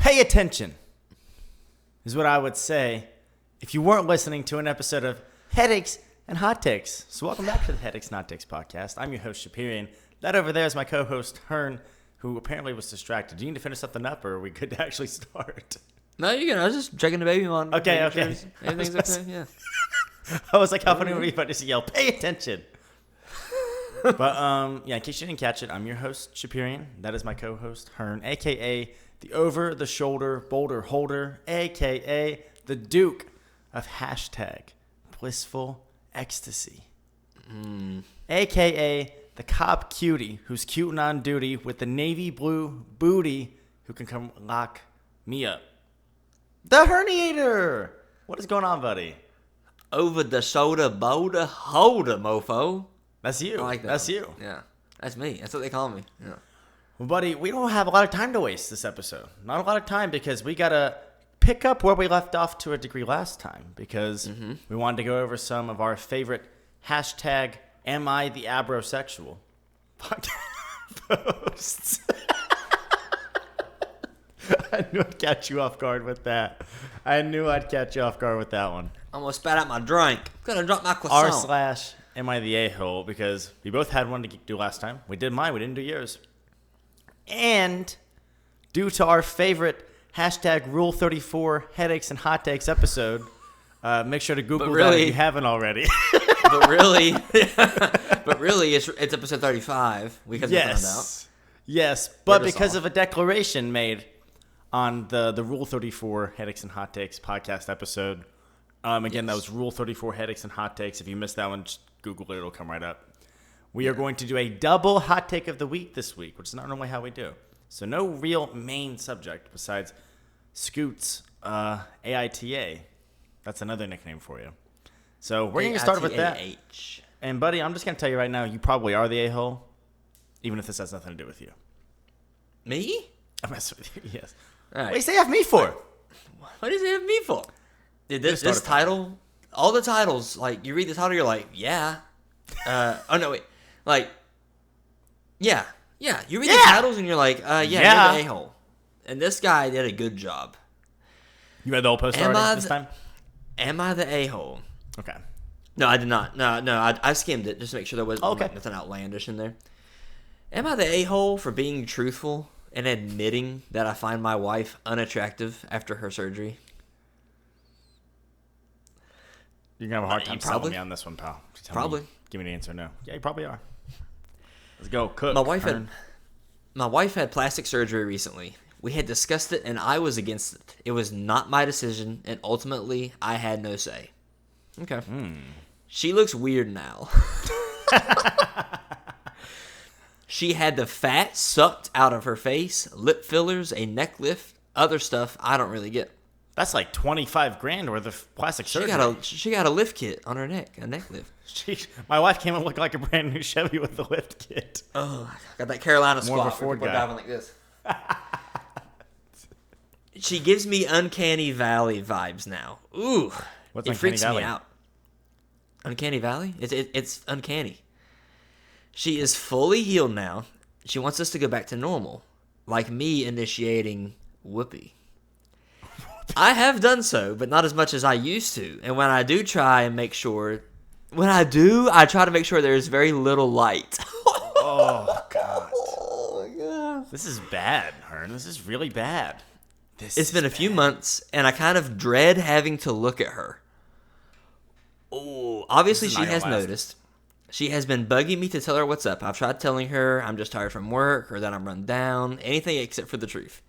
Pay attention is what I would say if you weren't listening to an episode of Headaches and Hot Takes. So welcome back to the Headaches and Hot Takes podcast. I'm your host, Shapirian. That over there is my co-host, Hearn, who apparently was distracted. Do you need to finish something up, or are we good to actually start? No, you can. I was just checking the baby on. Okay. Sure everything's okay. Yeah. I was like, how funny would it be if I just yell, pay attention? But, in case you didn't catch it, I'm your host, Shapirian. That is my co-host, Hearn, a.k.a. the over-the-shoulder boulder holder, a.k.a. the Duke of hashtag blissful ecstasy, a.k.a. the cop cutie who's cute and on duty with the navy blue booty who can come lock me up. The Herniator! What is going on, buddy? Over the shoulder boulder holder, mofo. That's you. I like that. That's you. Yeah. That's me. That's what they call me. Yeah. Well, buddy, we don't have a lot of time to waste this episode. Not a lot of time because we got to pick up where we left off to a degree last time because we wanted to go over some of our favorite hashtag am I the abrosexual posts. I knew I'd catch you off guard with that. One. Almost spat out my drink. Gonna drop my croissant. r/am I the a-hole because we both had one to do last time. We did mine. We didn't do yours. And due to our favorite hashtag Rule 34 Headaches and Hot Takes episode, make sure to Google that if you haven't already. but really, it's episode 35. We found out. Yes, but because of a declaration made on the Rule 34 Headaches and Hot Takes podcast episode. That was Rule 34 Headaches and Hot Takes. If you missed that one, just Google it. It'll come right up. We are going to do a double hot take of the week this week, which is not normally how we do. So no real main subject besides Scoot's AITA. That's another nickname for you. So we're going to start with that. And, buddy, I'm just going to tell you right now, you probably are the a-hole, even if this has nothing to do with you. Me? I'm messing with you, yes. All right. What do you say have me for? What does it have me for? Dude, this title, all the titles, like, you read the title, you're like, yeah. Oh, no, wait. Like, yeah. You read the titles and you're like, you're the a-hole. And this guy did a good job. You read the whole post already this time? Am I the a-hole? Okay. No, I did not. No, I skimmed it just to make sure there wasn't nothing outlandish in there. Am I the a-hole for being truthful and admitting that I find my wife unattractive after her surgery? You're going to have a hard time selling me on this one, pal. Probably. Give me the answer, no. Yeah, you probably are. Let's go, cook. My wife had plastic surgery recently. We had discussed it, and I was against it. It was not my decision, and ultimately, I had no say. Okay. She looks weird now. She had the fat sucked out of her face, lip fillers, a neck lift, other stuff I don't really get. That's like $25,000 worth of plastic surgery. She got a lift kit on her neck, a neck lift. My wife came and looked like a brand new Chevy with the lift kit. Oh, got that Carolina squat. More of a Ford guy. Driving like this. She gives me Uncanny Valley vibes now. Ooh, it freaks me out. Uncanny Valley? It's uncanny. She is fully healed now. She wants us to go back to normal, like me initiating whoopee. I have done so, but not as much as I used to. And when I do try and make sure, I try to make sure there is very little light. Oh, God. Oh, my God. This is bad, Hearn. This is really bad. It's been a few months, and I kind of dread having to look at her. Oh, obviously she has noticed. She has been bugging me to tell her what's up. I've tried telling her I'm just tired from work or that I'm run down, anything except for the truth.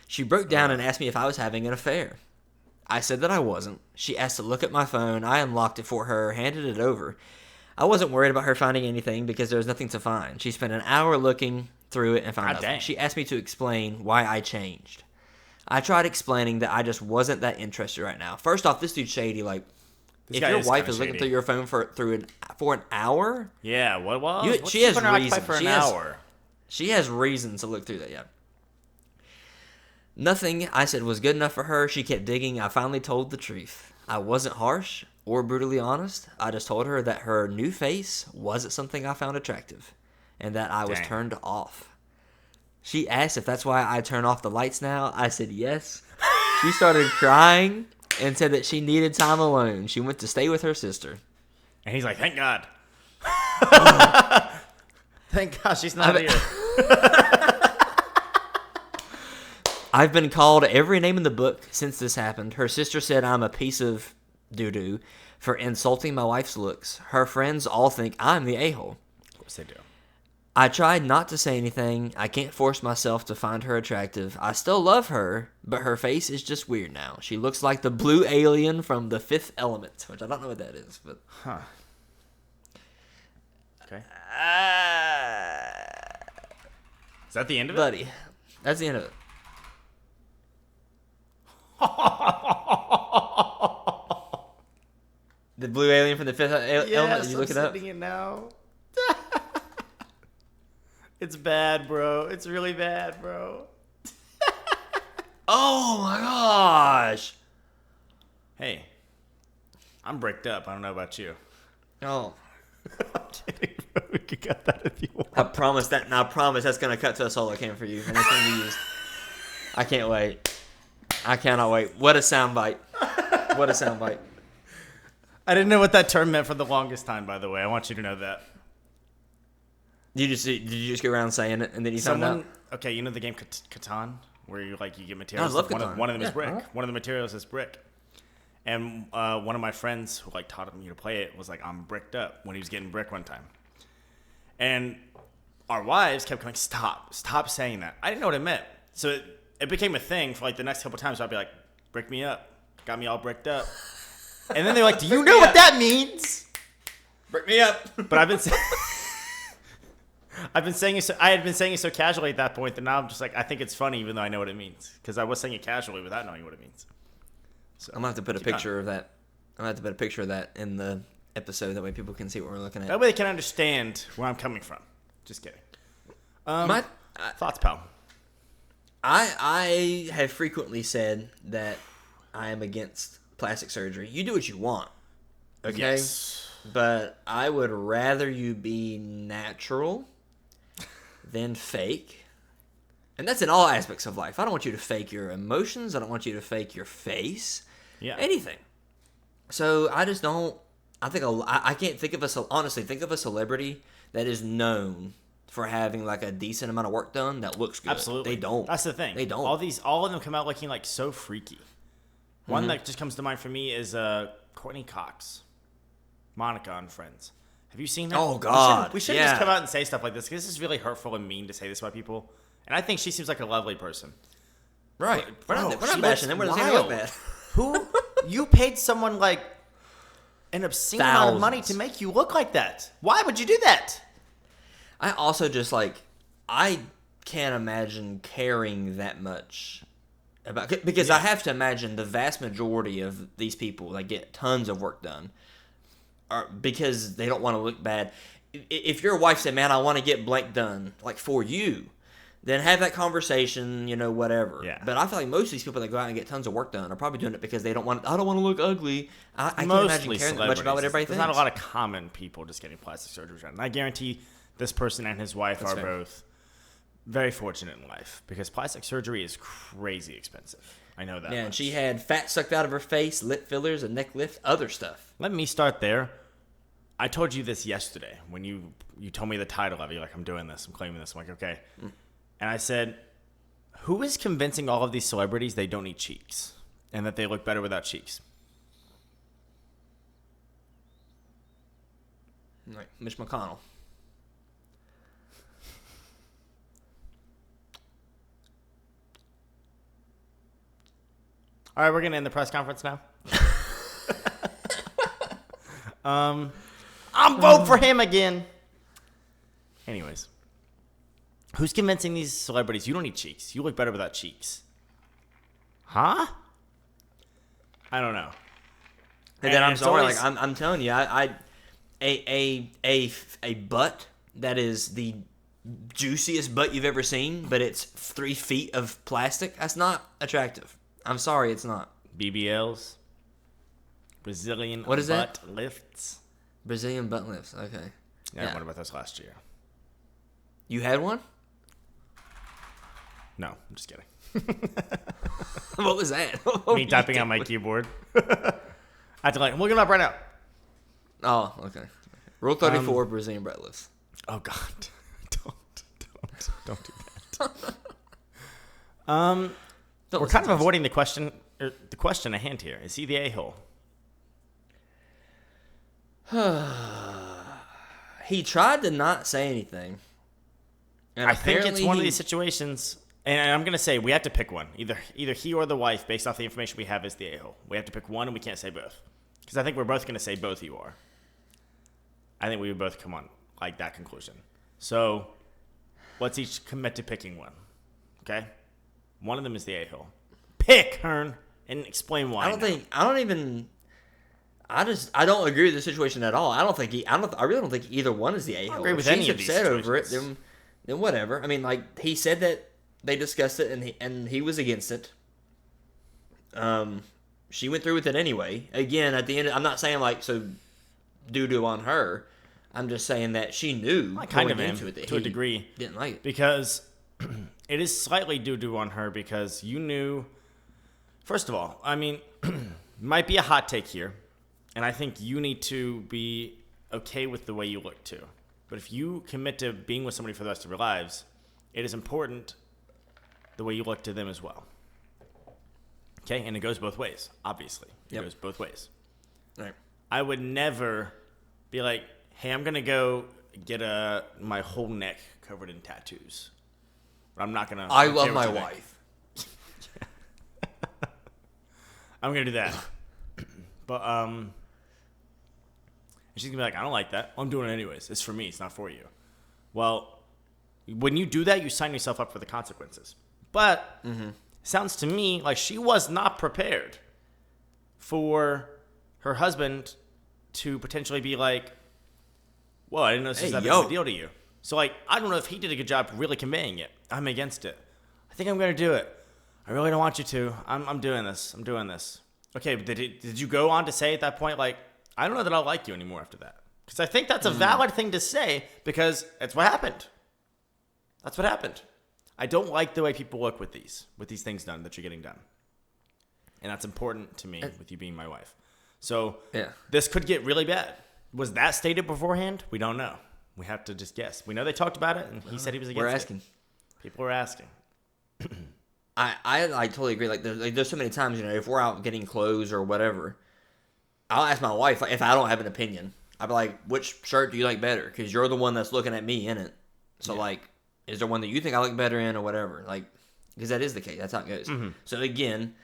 She broke down and asked me if I was having an affair. I said that I wasn't. She asked to look at my phone. I unlocked it for her, handed it over. I wasn't worried about her finding anything because there was nothing to find. She spent an hour looking through it and found nothing. She asked me to explain why I changed. I tried explaining that I just wasn't that interested right now. First off, this dude's shady. Like, if your wife is looking through your phone for an hour, yeah, she has reasons. For an hour. She has reasons to look through that. Yeah. Nothing I said was good enough for her. She kept digging. I finally told the truth. I wasn't harsh or brutally honest. I just told her that her new face wasn't something I found attractive and that I was turned off. She asked if that's why I turn off the lights now. I said yes. She started crying and said that she needed time alone. She went to stay with her sister. And he's like, thank God. Thank God she's not here. I've been called every name in the book since this happened. Her sister said I'm a piece of doo-doo for insulting my wife's looks. Her friends all think I'm the a-hole. Of course they do. I tried not to say anything. I can't force myself to find her attractive. I still love her, but her face is just weird now. She looks like the blue alien from The Fifth Element, which I don't know what that is, but... Huh. Okay. Is that the end of it? Buddy, that's the end of it. The blue alien from The Fifth Element, did you look it up? I'm it now. It's bad, bro. It's really bad, bro. Oh my gosh. Hey, I'm bricked up. I don't know about you. Oh. I'm kidding, bro. We could cut that if you want. I promise that's going to cut to a solo cam for you. And it's going to be used. I can't wait. I cannot wait. What a soundbite. What a soundbite. I didn't know what that term meant for the longest time, by the way. I want you to know that. Did you just go around saying it and then you found out? Okay, you know the game Catan, where you get materials. I love Catan. One of them is brick. Right. One of the materials is brick. And one of my friends who taught me to play it was like, I'm bricked up when he was getting brick one time. And our wives kept going, stop saying that. I didn't know what it meant. So it became a thing for the next couple times. So I'd be like, brick me up. Got me all bricked up. And then they're like, do you know what that means? Brick me up. But I had been saying it so casually at that point that now I'm just like, I think it's funny even though I know what it means. Because I was saying it casually without knowing what it means. So, I'm going to have to put a picture of that. I'm going to have to put a picture of that in the episode. That way people can see what we're looking at. That way they can understand where I'm coming from. Just kidding. Thoughts, pal? I have frequently said that I am against plastic surgery. You do what you want. Okay? Yes. But I would rather you be natural than fake. And that's in all aspects of life. I don't want you to fake your emotions. I don't want you to fake your face. Yeah. Anything. So I just don't. I can't think of a celebrity that is known for having a decent amount of work done that looks good. Absolutely. They don't. That's the thing. They don't. All of them come out looking so freaky. One that just comes to mind for me is Courtney Cox. Monica on Friends. Have you seen that? Oh, God. We should just come out and say stuff like this because this is really hurtful and mean to say this about people. And I think she seems like a lovely person. Right. We're not bashing them. We're just saying wild. bad. Who? You paid someone an obscene amount of money to make you look like that. Why would you do that? I also just I can't imagine caring that much about, because I have to imagine the vast majority of these people that get tons of work done are because they don't want to look bad. If your wife said, man, I want to get blank done, for you, then have that conversation, whatever. Yeah. But I feel like most of these people that go out and get tons of work done are probably doing it because they don't want to look ugly. I can't imagine caring that much about what everybody thinks. There's not a lot of common people just getting plastic surgery done. And I guarantee this person and his wife are both very fortunate in life because plastic surgery is crazy expensive. I know that. Yeah, and she had fat sucked out of her face, lip fillers, a neck lift, other stuff. Let me start there. I told you this yesterday when you told me the title of it. You're like, I'm doing this. I'm claiming this. I'm like, okay. And I said, who is convincing all of these celebrities they don't need cheeks and that they look better without cheeks? Mitch McConnell. All right, we're going to end the press conference now. I'm vote for him again. Anyways. Who's convincing these celebrities you don't need cheeks? You look better without cheeks. Huh? I don't know. And then I'm sorry, I'm telling you, a butt that is the juiciest butt you've ever seen, but it's 3 feet of plastic. That's not attractive. I'm sorry, it's not. BBLs, Brazilian what is butt that? lifts. Brazilian butt lifts. Okay. Yeah, I wondered about those last year. You had one? No, I'm just kidding. What was that? Me typing on my keyboard. I have to I'm looking it up right now. Oh, okay. Rule 34, Brazilian butt lifts. Oh God, don't do that. We're kind of avoiding the question at hand here. Is he the a-hole? He tried to not say anything. And I think it's one of these situations, and I'm going to say we have to pick one. Either he or the wife, based off the information we have, is the a-hole. We have to pick one, and we can't say both. Because I think we're both going to say both you are. I think we would both come on like that conclusion. So let's each commit to picking one. Okay? One of them is the a-hole. Pick, Hearn, and explain why. I don't agree with the situation at all. I really don't think either one is the a-hole. I don't agree with if any she's of these upset over it, situations. then whatever. I mean, like, he said that they discussed it and he was against it. She went through with it anyway. Again, at the end, I'm not saying like so doo-doo on her. I'm just saying that she knew I kind of am, into it that to a degree. Didn't like it. Because it is slightly doo-doo on her because you knew. First of all, I mean, might be a hot take here, and I think you need to be okay with the way you look too. But if you commit to being with somebody for the rest of your lives, it is important the way you look to them as well. Okay, and it goes both ways, obviously. It goes both ways. Right. I would never be like, hey, I'm going to go get my whole neck covered in tattoos. But I'm not going to. I love my wife. I'm going to do that. But, and she's going to be like, I don't like that. I'm doing it anyways. It's for me. It's not for you. Well, when you do that, you sign yourself up for the consequences. But sounds to me like she was not prepared for her husband to potentially be like, well, I didn't know this was that big of a deal to you. So, like, I don't know if he did a good job really conveying it. I'm against it. I think I'm going to do it. I really don't want you to. I'm doing this. I'm doing this. Okay, but did you go on to say at that point, like, I don't know that I'll like you anymore after that? Because I think that's a valid thing to say because that's what happened. That's what happened. I don't like the way people look with these things done that you're getting done. And that's important to me with you being my wife. So this could get really bad. Was that stated beforehand? We don't know. We have to just guess. We know they talked about it, and he said he was against it. We're asking. People are asking. I totally agree. Like there's so many times, if we're out getting clothes or whatever, I'll ask my wife if I don't have an opinion. I'll be like, which shirt do you like better? Because you're the one that's looking at me in it. So, like, is there one that you think I look better in or whatever? Like, because that is the case. That's how it goes. Mm-hmm. So, again,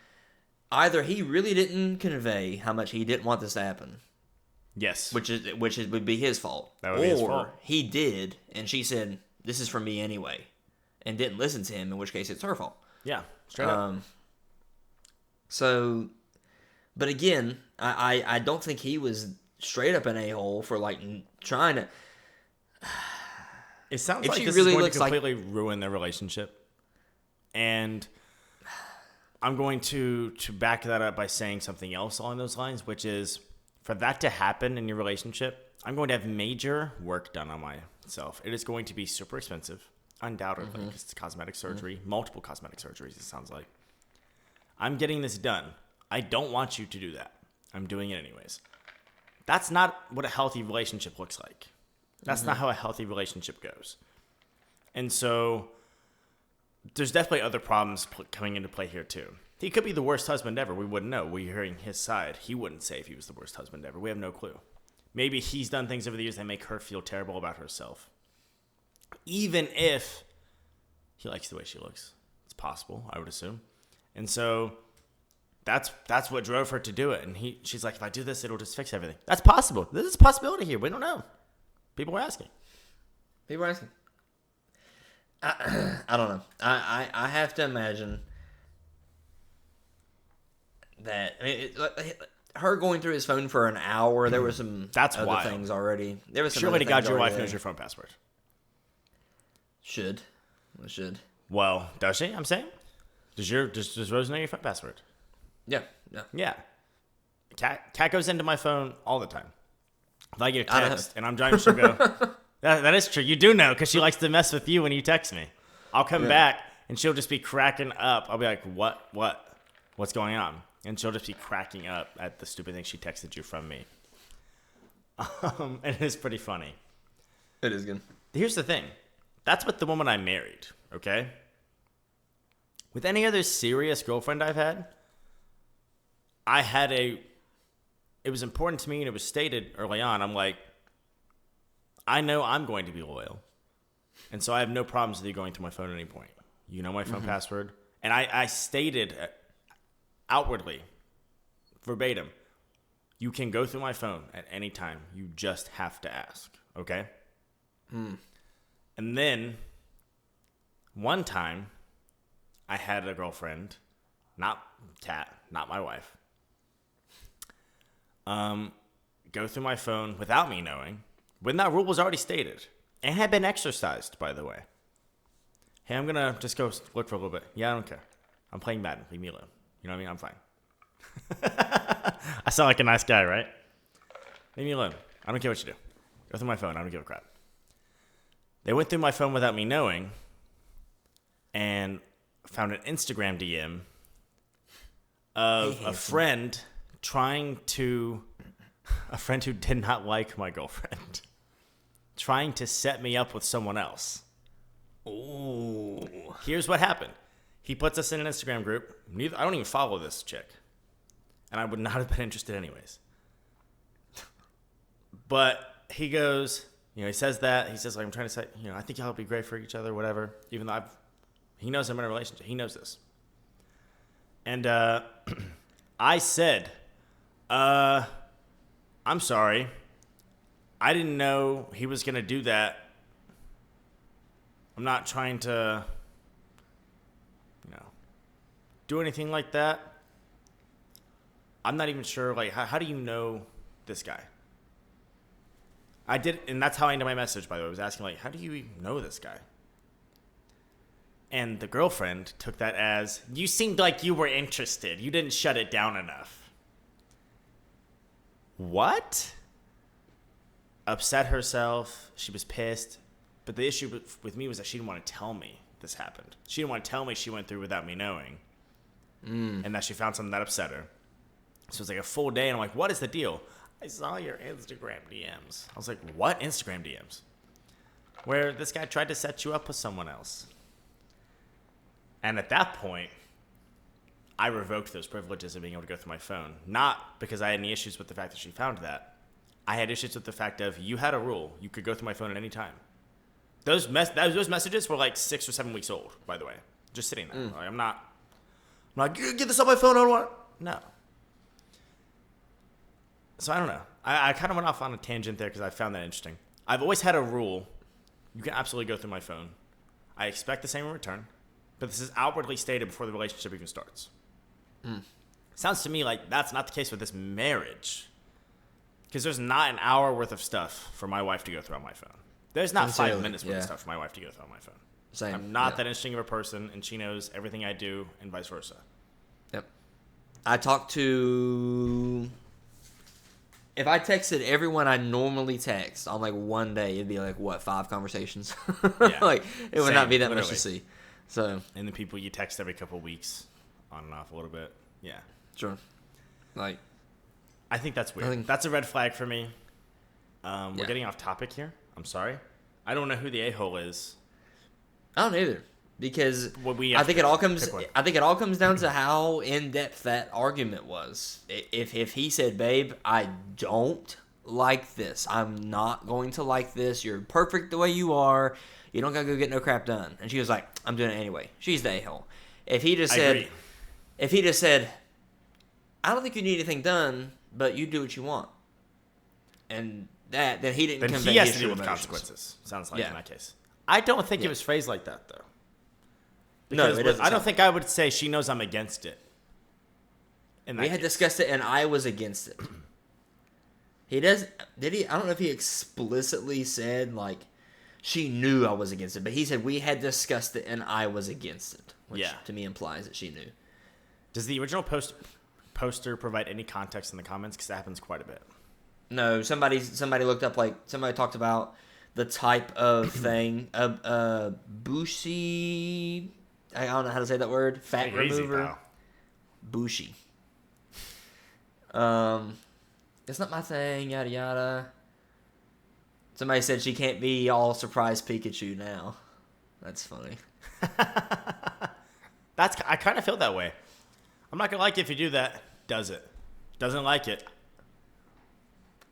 either he really didn't convey how much he didn't want this to happen. Yes. Which would be his fault. That would be his fault. Or he did, and she said, this is for me anyway, and didn't listen to him, in which case it's her fault. Yeah, straight up. So, but again, I don't think he was straight up an a-hole for, like, trying to... It sounds like this really is going to completely ruin their relationship. And I'm going to back that up by saying something else along those lines, which is for that to happen in your relationship, I'm going to have major work done on myself. It is going to be super expensive, undoubtedly, because it's cosmetic surgery, multiple cosmetic surgeries, it sounds like. I'm getting this done. I don't want you to do that. I'm doing it anyways. That's not what a healthy relationship looks like. That's not how a healthy relationship goes. And so there's definitely other problems coming into play here too. He could be the worst husband ever. We wouldn't know. We're hearing his side. He wouldn't say if he was the worst husband ever. We have no clue. Maybe he's done things over the years that make her feel terrible about herself. Even if he likes the way she looks. It's possible, I would assume. And so that's what drove her to do it. And she's like, if I do this, it'll just fix everything. That's possible. There's a possibility here. We don't know. People are asking. I don't know. I have to imagine that her going through his phone for an hour. There were some other things already. There was some surely to God your wife knows your phone password. Should. Well, does she? I'm saying. Does Rose know your phone password? Yeah. Kat goes into my phone all the time. If I get a text and I'm driving, she'll go, that is true. You do know because she likes to mess with you when you text me. I'll come back And she'll just be cracking up. I'll be like, what's going on? And she'll just be cracking up at the stupid thing she texted you from me. And it's pretty funny. It is good. Here's the thing. That's with the woman I married, okay? With any other serious girlfriend I've had, it was important to me and it was stated early on. I'm like, I know I'm going to be loyal. And so I have no problems with you going through my phone at any point. You know my phone password. And I stated outwardly, verbatim, you can go through my phone at any time. You just have to ask, okay? And then, one time, I had a girlfriend, not Kat, not my wife, go through my phone without me knowing, when that rule was already stated, and had been exercised, by the way. Hey, I'm going to just go look for a little bit. Yeah, I don't care. I'm playing Madden. Leave me alone. You know what I mean? I'm fine. I sound like a nice guy, right? Leave me alone. I don't care what you do. Go through my phone. I don't give a crap. They went through my phone without me knowing and found an Instagram DM of a friend a friend who did not like my girlfriend, trying to set me up with someone else. Ooh. Here's what happened. He puts us in an Instagram group. I don't even follow this chick. And I would not have been interested anyways. But he goes, he says that. He says, like, I'm trying to say, I think y'all would be great for each other, whatever. Even though he knows I'm in a relationship. He knows this. And I said, I'm sorry. I didn't know he was going to do that. I'm not trying to, do anything like that. I'm not even sure, like, how do you know this guy? I did, and that's how I ended my message, by the way. I was asking, like, how do you even know this guy? And the girlfriend took that as, you seemed like you were interested. You didn't shut it down enough. What? Upset herself. She was pissed. But the issue with me was that she didn't want to tell me this happened. She didn't want to tell me she went through without me knowing. And that she found something that upset her. So it was like a full day, and I'm like, what is the deal? I saw your Instagram DMs. I was like, what Instagram DMs? Where this guy tried to set you up with someone else. And at that point, I revoked those privileges of being able to go through my phone. Not because I had any issues with the fact that she found that. I had issues with the fact of, you had a rule. You could go through my phone at any time. Those messages were like 6 or 7 weeks old, by the way. Just sitting there. Like, I'm not get this on my phone. I don't want. No. So I don't know. I kind of went off on a tangent there because I found that interesting. I've always had a rule. You can absolutely go through my phone. I expect the same in return. But this is outwardly stated before the relationship even starts. Sounds to me like that's not the case with this marriage. Because there's not an hour worth of stuff for my wife to go through on my phone. There's not 5 minutes worth of stuff for my wife to go through on my phone. Same. I'm not that interesting of a person, and she knows everything I do, and vice versa. Yep. I talked to... If I texted everyone I normally text on, like, one day, it'd be, like, 5 conversations? Yeah. Like, it would not be that literally much to see. So. And the people you text every couple of weeks, on and off a little bit. Yeah. Sure. Like... I think that's weird. That's a red flag for me. We're getting off topic here. I'm sorry. I don't know who the a-hole is. I don't either, because I think it all comes down to how in depth that argument was. If he said, "Babe, I don't like this. I'm not going to like this. You're perfect the way you are. You don't gotta go get no crap done," and she was like, "I'm doing it anyway." She's the a-hole. If he just said, "I don't think you need anything done, but you do what you want," and then he didn't. Then he has to deal with consequences. Sounds like in that case. I don't think it was phrased like that, though. Because no, it doesn't. I don't think I would say she knows I'm against it. We had discussed it, and I was against it. He does. Did he? I don't know if he explicitly said, like, she knew I was against it, but he said we had discussed it, and I was against it, which to me implies that she knew. Does the original poster provide any context in the comments? Because that happens quite a bit. No, somebody looked up, like, somebody talked about the type of thing, Bushi I don't know how to say that word. Fat Take it easy, remover. pal. Bushi. It's not my thing. Yada yada. Somebody said she can't be all surprise Pikachu now. That's funny. I kind of feel that way. I'm not gonna like it if you do that. Does it? Doesn't like it.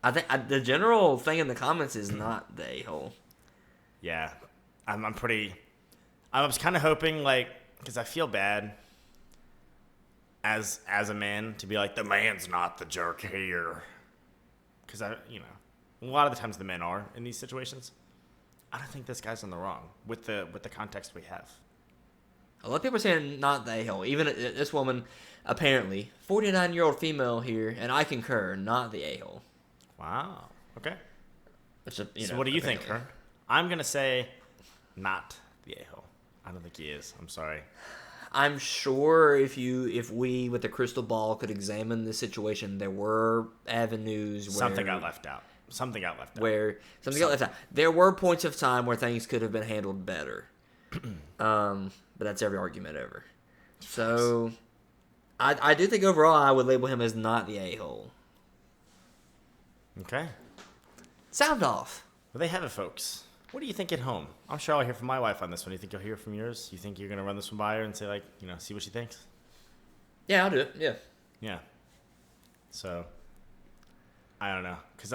I think the general thing in the comments is not the a-hole. Yeah, I was kind of hoping, like, because I feel bad as a man to be like, the man's not the jerk here, because a lot of the times the men are in these situations. I don't think this guy's in the wrong with the context we have. A lot of people are saying not the a-hole. Even this woman, apparently, 49-year-old female here, and I concur, not the a-hole. Wow. Okay. So what do you think, Kern? I'm gonna say not the a-hole. I don't think he is. I'm sorry. I'm sure if we with the crystal ball could examine the situation, there were avenues where Something got left out. There were points of time where things could have been handled better. But that's every argument ever. So I do think overall I would label him as not the a-hole. Okay. Sound off. Well, they have it, folks. What do you think at home? I'm sure I'll hear from my wife on this one. Do you think you'll hear from yours? You think you're going to run this one by her and say, like, see what she thinks? Yeah, I'll do it. Yeah. Yeah. So, I don't know. Because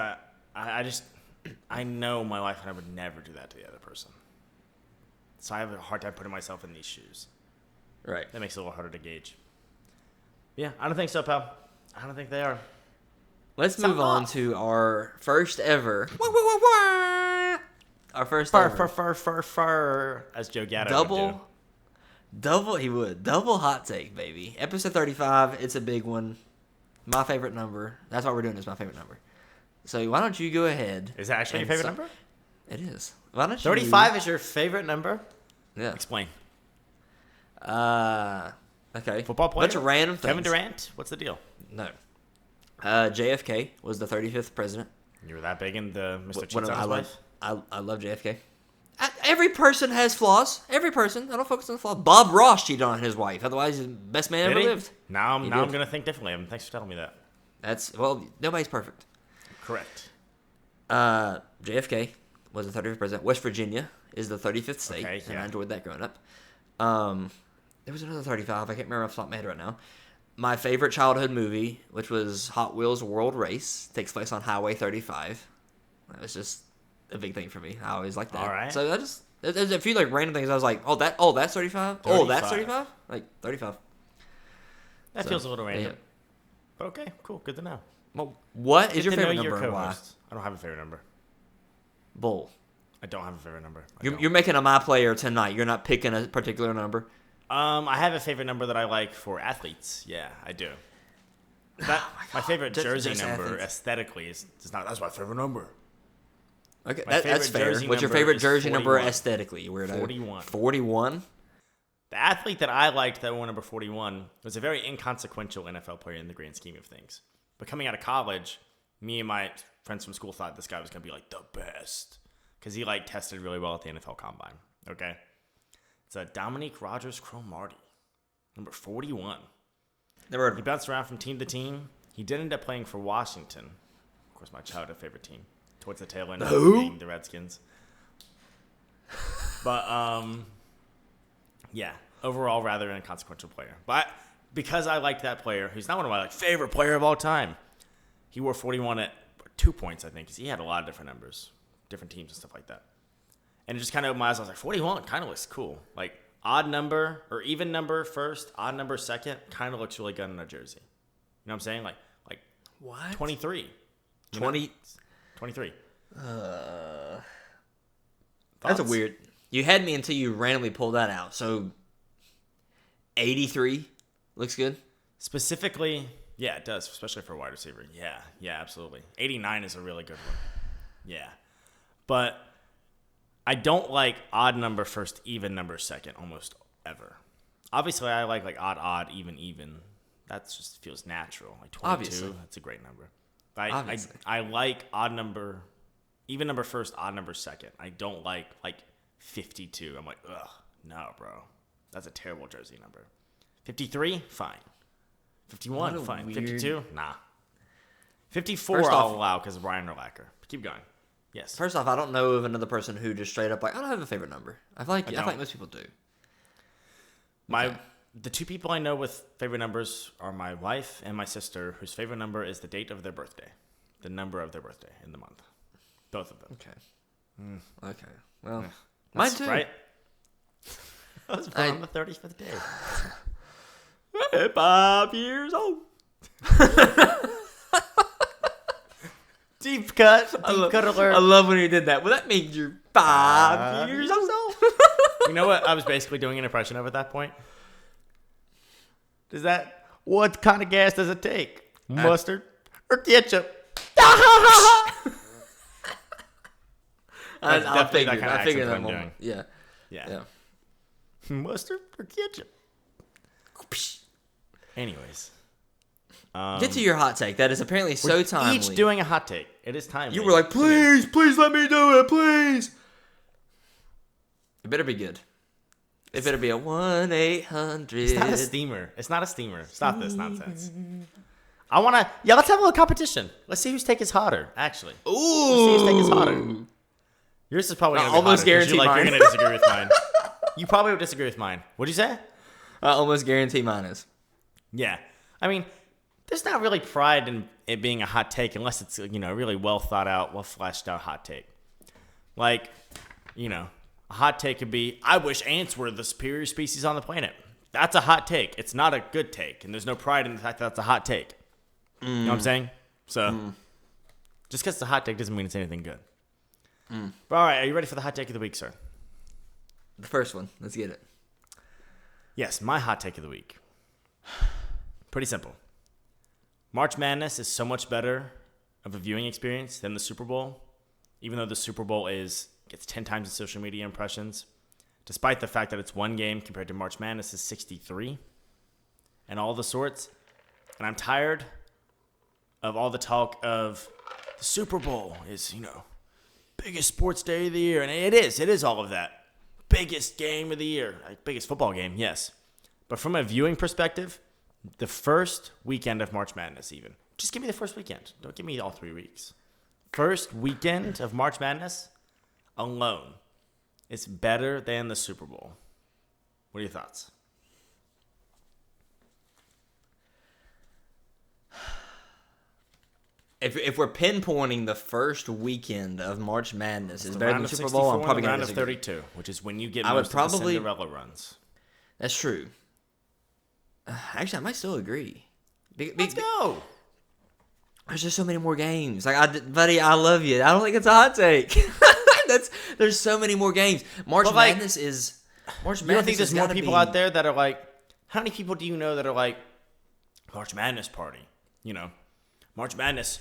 I know my wife and I would never do that to the other person. So I have a hard time putting myself in these shoes. Right. That makes it a little harder to gauge. Yeah, I don't think so, pal. I don't think they are. Let's move on to our first ever. Our first ever. As Joe Gatto would do. Double hot take, baby. Episode 35. It's a big one. My favorite number. That's why we're doing this. My favorite number. So why don't you go ahead? Is that actually your favorite number? It is. Why don't you? 35 is your favorite number? Yeah. Explain. Okay. Football player? Bunch of random things. Kevin Durant? What's the deal? No. JFK was the 35th president. You were that big in the Mr. Cheats on his wife? I love JFK. Every person has flaws. Every person. I don't focus on the flaws. Bob Ross cheated on his wife. Otherwise, he's the best man ever lived. Now I'm going to think differently. Thanks for telling me that. Nobody's perfect. Correct. JFK was the 35th president. West Virginia is the 35th state. Okay, yeah. And I enjoyed that growing up. There was another 35. I can't remember off the top of my head right now. My favorite childhood movie, which was Hot Wheels World Race, takes place on Highway 35. That was just a big thing for me. I always liked that. All right. So there's a few like random things. I was like, that's 35? Oh, that's 35? Like 35. That feels a little random. Yeah. Okay, cool. Good to know. Well, what is your favorite number and why? I don't have a favorite number. Bull. I don't have a favorite number. You're making a my player tonight. You're not picking a particular number. I have a favorite number that I like for athletes. Yeah, I do. My favorite jersey number aesthetically is not. That's my favorite number. Okay, that's fair. What's your favorite jersey number aesthetically, you weirdo? 41. 41? The athlete that I liked that wore number 41 was a very inconsequential NFL player in the grand scheme of things. But coming out of college, me and my friends from school thought this guy was going to be like the best because he like tested really well at the NFL Combine. Okay. It's a Dominique Rodgers-Cromartie, number 41. He bounced around from team to team. He did end up playing for Washington, of course, my childhood favorite team, towards the tail end of being the Redskins. But yeah, overall, rather inconsequential player. But because I liked that player, he's not one of my favorite player of all time. He wore 41 at 2 points, I think, because he had a lot of different numbers, different teams and stuff like that. And it just kind of opened my eyes. I was like, 41 kind of looks cool. Like, odd number or even number first, odd number second kind of looks really good on a jersey. You know what I'm saying? Like what? 23. 23. That's a weird. You had me until you randomly pulled that out. So, 83 looks good? Specifically, yeah, it does, especially for a wide receiver. Yeah, absolutely. 89 is a really good one. Yeah. But I don't like odd number first, even number second almost ever. Obviously, I like odd, even. That just feels natural. Like 22, obviously. That's a great number. I like odd number, even number first, odd number second. I don't like 52. I'm like, ugh, no, bro. That's a terrible jersey number. 53, fine. 51, fine. weird... 52, nah. 54, First I'll off, allow because of Brian Urlacher. Keep going. Yes. First off, I don't know of another person who just straight up like, I don't have a favorite number. I feel like most people do. The two people I know with favorite numbers are my wife and my sister, whose favorite number is the date of their birthday. The number of their birthday in the month. Both of them. Okay. Okay. Well, That's mine too. Right? I was born on the 35th day. 5 years old. Deep cut. Deep cut alert. I love when he did that. Well, that means you're 5 years old. You know what I was basically doing an impression of at that point? What kind of gas does it take? Mustard or ketchup? I figured that moment. moment. Yeah. Mustard or ketchup? Anyways. Get to your hot take. That is apparently so timely. Each doing a hot take. It is timely. You were like, please let me do it, please. It better be good. It better be a 1-800. It's not a steamer. It's not a steamer. Stop this nonsense. Let's have a little competition. Let's see whose take is hotter, actually. Ooh. Let's see whose take is hotter. Yours is probably going to be almost hotter, guarantee mine. You're going to disagree with mine. You probably would disagree with mine. What'd you say? I almost guarantee mine is. Yeah. I mean, there's not really pride in it being a hot take unless it's, a really well thought out, well fleshed out hot take. Like, a hot take could be, I wish ants were the superior species on the planet. That's a hot take. It's not a good take, and there's no pride in the fact that that's a hot take. You know what I'm saying? So, just because it's a hot take doesn't mean it's anything good. But all right, are you ready for the hot take of the week, sir? The first one. Let's get it. Yes, my hot take of the week. Pretty simple. March Madness is so much better of a viewing experience than the Super Bowl, even though the Super Bowl gets 10 times the social media impressions, despite the fact that it's one game compared to March Madness is 63 and all the sorts. And I'm tired of all the talk of the Super Bowl is, biggest sports day of the year. And it is all of that. Biggest game of the year. Biggest football game, yes. But from a viewing perspective, the first weekend of March Madness even. Just give me the first weekend. Don't give me all 3 weeks. First weekend of March Madness alone is better than the Super Bowl. What are your thoughts? If we're pinpointing the first weekend of March Madness is better than the Super Bowl, I'm probably going to disagree. Round of 32, which is when you get most of the Cinderella runs. That's true. Actually, I might still agree. Let's go. There's just so many more games. Buddy, I love you. I don't think it's a hot take. There's so many more games. March Madness is. You don't think there's more people out there that are like? How many people do you know that are like March Madness party? March Madness.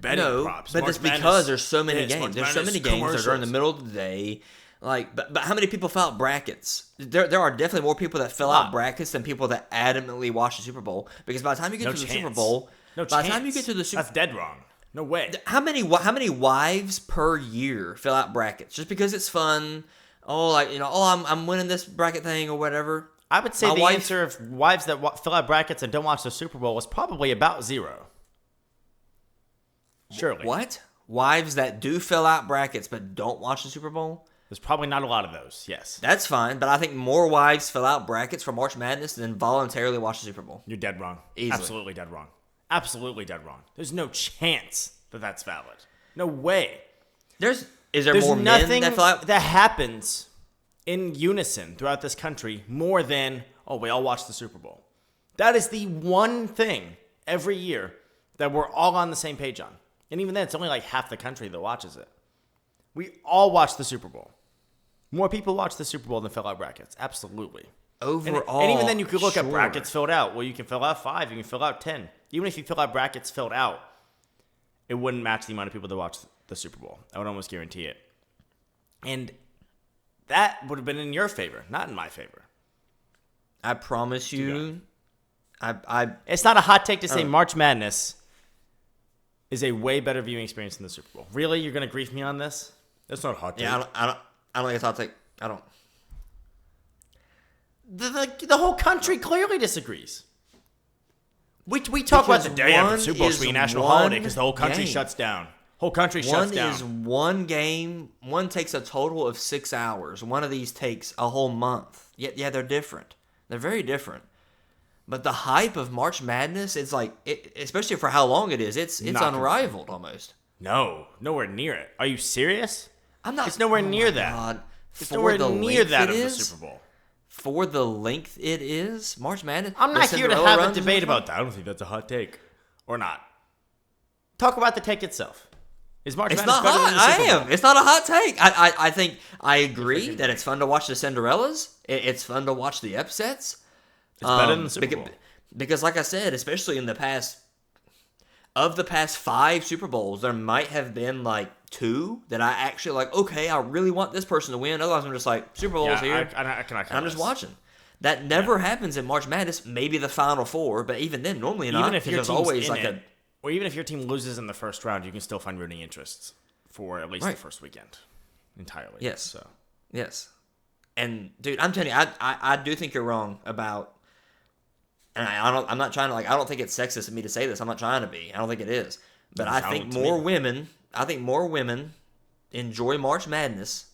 Betting props. But that's because there's so many games. There's so many games that are in the middle of the day. But how many people fill out brackets? There are definitely more people that fill out brackets than people that adamantly watch the Super Bowl. Because by the time you get to the Super Bowl, that's dead wrong. No way. How many wives per year fill out brackets just because it's fun? I'm winning this bracket thing or whatever. I would say answer of wives that fill out brackets and don't watch the Super Bowl is probably about 0. Surely. What? Wives that do fill out brackets but don't watch the Super Bowl? There's probably not a lot of those, yes. That's fine, but I think more wives fill out brackets for March Madness than voluntarily watch the Super Bowl. You're dead wrong. Easily. Absolutely dead wrong. Absolutely dead wrong. There's no chance that that's valid. No way. Is there more men that fill out? That happens in unison throughout this country more than, we all watch the Super Bowl. That is the one thing every year that we're all on the same page on. And even then, it's only like half the country that watches it. We all watch the Super Bowl. More people watch the Super Bowl than fill out brackets. Absolutely. Overall. And even then, you could look at brackets filled out. Well, you can fill out 5. You can fill out 10. Even if you fill out brackets filled out, it wouldn't match the amount of people that watch the Super Bowl. I would almost guarantee it. And that would have been in your favor, not in my favor. I promise you. It's not a hot take to say March Madness is a way better viewing experience than the Super Bowl. Really? You're going to grief me on this? That's not a hot take. Yeah, I don't think it's a hot take. I don't. The whole country clearly disagrees. We talk about the day after the Super Bowl being a national holiday because the whole country shuts down. Whole country shuts down. One is one game. One takes a total of 6 hours. One of these takes a whole month. Yeah, they're different. They're very different. But the hype of March Madness, it's like, especially for how long it is, it's unrivaled almost. No, nowhere near it. Are you serious? I'm not. It's nowhere near that. God. It's nowhere near that of the Super Bowl. For the length it is, March Madness. I'm not here to have a debate about that. I don't think that's a hot take, or not. Talk about the take itself. Is March Madness better than the Super Bowl? It's not a hot take. I think I agree that it's fun to watch the Cinderellas. It's fun to watch the upsets. It's better than the Super Bowl. Because, like I said, especially in the past 5 Super Bowls, there might have been like 2 that I actually like. Okay, I really want this person to win. Otherwise, I'm just like, Super Bowl's here. I'm just watching. That never happens in March Madness. Maybe the Final Four, but even then, normally not. Even if your team's always like or even if your team loses in the first round, you can still find rooting interests for at least the first weekend entirely. Yes. So. Yes. And dude, I'm telling you, I do think you're wrong about. And I'm not trying to I don't think it's sexist of me to say this. I'm not trying to be. I don't think it is. But I think more women enjoy March Madness.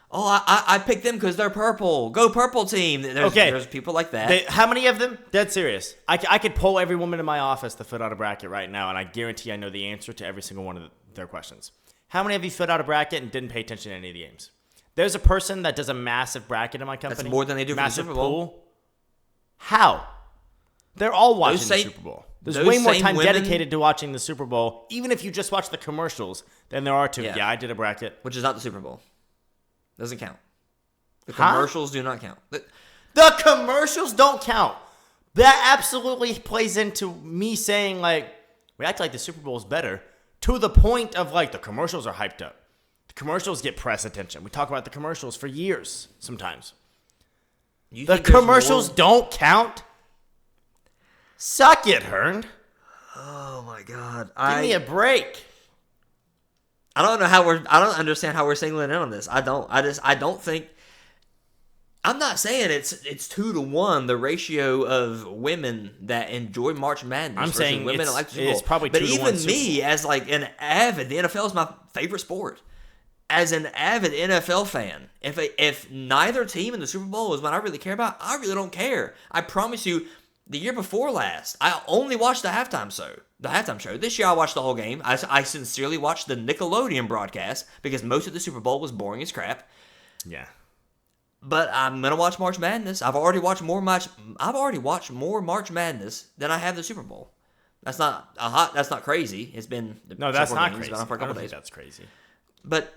Oh, I picked them because they're purple. Go purple team. There's people like that. How many of them? Dead serious. I could poll every woman in my office to fill out a bracket right now, and I guarantee I know the answer to every single one of their questions. How many of you filled out a bracket and didn't pay attention to any of the games? There's a person that does a massive bracket in my company. That's more than they do for the Super Bowl. Pool. How? They're all watching the Super Bowl. There's way more time dedicated to watching the Super Bowl, even if you just watch the commercials, than there are to. Yeah, I did a bracket. Which is not the Super Bowl. Doesn't count. The commercials do not count. The commercials don't count. That absolutely plays into me saying, we act like the Super Bowl is better, to the point of, the commercials are hyped up. The commercials get press attention. We talk about the commercials for years sometimes. The commercials don't count? Suck it, Hearn. Oh, my God. Give me a break. I don't understand how we're singling in on this. I don't think. I'm not saying it's 2-to-1 the ratio of women that enjoy March Madness. I'm saying women that like the Super Bowl. It's probably 2-to-1. But even me, as an avid, the NFL is my favorite sport. As an avid NFL fan, if neither team in the Super Bowl is what I really care about, I really don't care. I promise you, the year before last, I only watched the halftime show. This year, I watched the whole game. I sincerely watched the Nickelodeon broadcast because most of the Super Bowl was boring as crap. Yeah. But I'm gonna watch March Madness. I've already watched more March Madness than I have the Super Bowl. That's not crazy. It's been that's not games, crazy. Been on for a couple days. That's crazy. But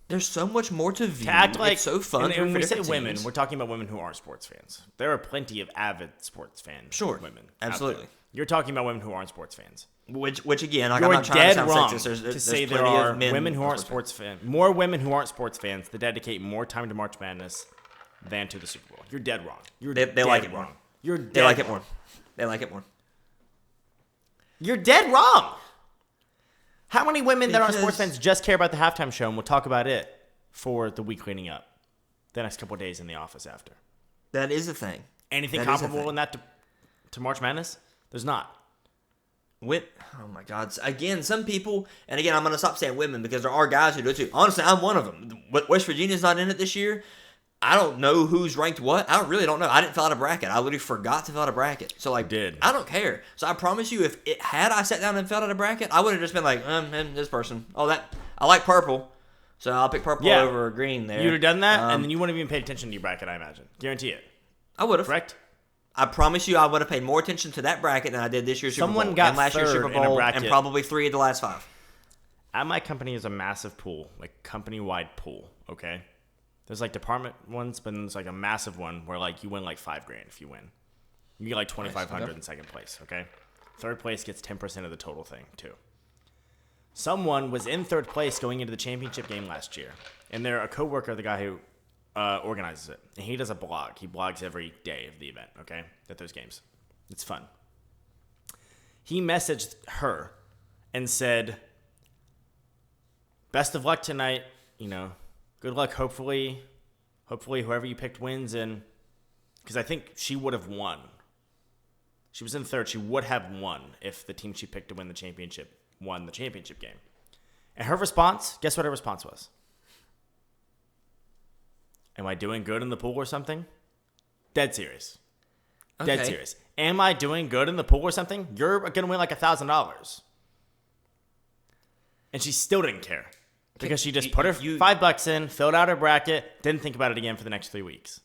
there's so much more to view. It's so fun. And when we say women, we're talking about women who aren't sports fans. There are plenty of avid sports fans. Sure, women. absolutely. You're talking about women who aren't sports fans. Which again, I'm You're not trying to sound wrong sexist. to say there are women who aren't sports fans. More women who aren't sports fans that dedicate more time to March Madness than to the Super Bowl. You're dead wrong. They like it more. They like it more. They like it more. You're dead wrong. How many women that aren't sports fans just care about the halftime show and will talk about it for the week leading up, the next couple of days in the office after? That is a thing. Anything comparable in that to March Madness? There's not. Oh my God. Again, some people, and again, I'm going to stop saying women because there are guys who do it too. Honestly, I'm one of them. West Virginia's not in it this year. I don't know who's ranked what. I really don't know. I didn't fill out a bracket. I literally forgot to fill out a bracket. So I don't care. So I promise you, had I sat down and filled out a bracket, I would have just been like, this person. Oh, I like purple. So I'll pick purple over green there. You'd have done that, and then you wouldn't have even paid attention to your bracket, I imagine. Guarantee it. I would have. Correct? I promise you I would have paid more attention to that bracket than I did this year's Super Bowl. Someone got and last year's Super Bowl, in a bracket. and probably 3 of the last 5. At my company is a massive pool, company-wide pool, okay? There's department ones, but then there's a massive one where you win $5,000 if you win. You get $2,500 in second place, okay? Third place gets 10% of the total thing too. Someone was in third place going into the championship game last year, and they're a coworker of the guy who organizes it, and he does a blog. He blogs every day of the event, okay? At those games, it's fun. He messaged her and said, "Best of luck tonight. Good luck. Hopefully whoever you picked wins, and because I think she would have won. She was in third. She would have won if the team she picked to win the championship won the championship game. And her response, guess what her response was? Am I doing good in the pool or something? Dead serious. Okay. Dead serious. Am I doing good in the pool or something? You're going to win like $1,000. And she still didn't care. Because she just put her $5 in, filled out her bracket, didn't think about it again for the next 3 weeks.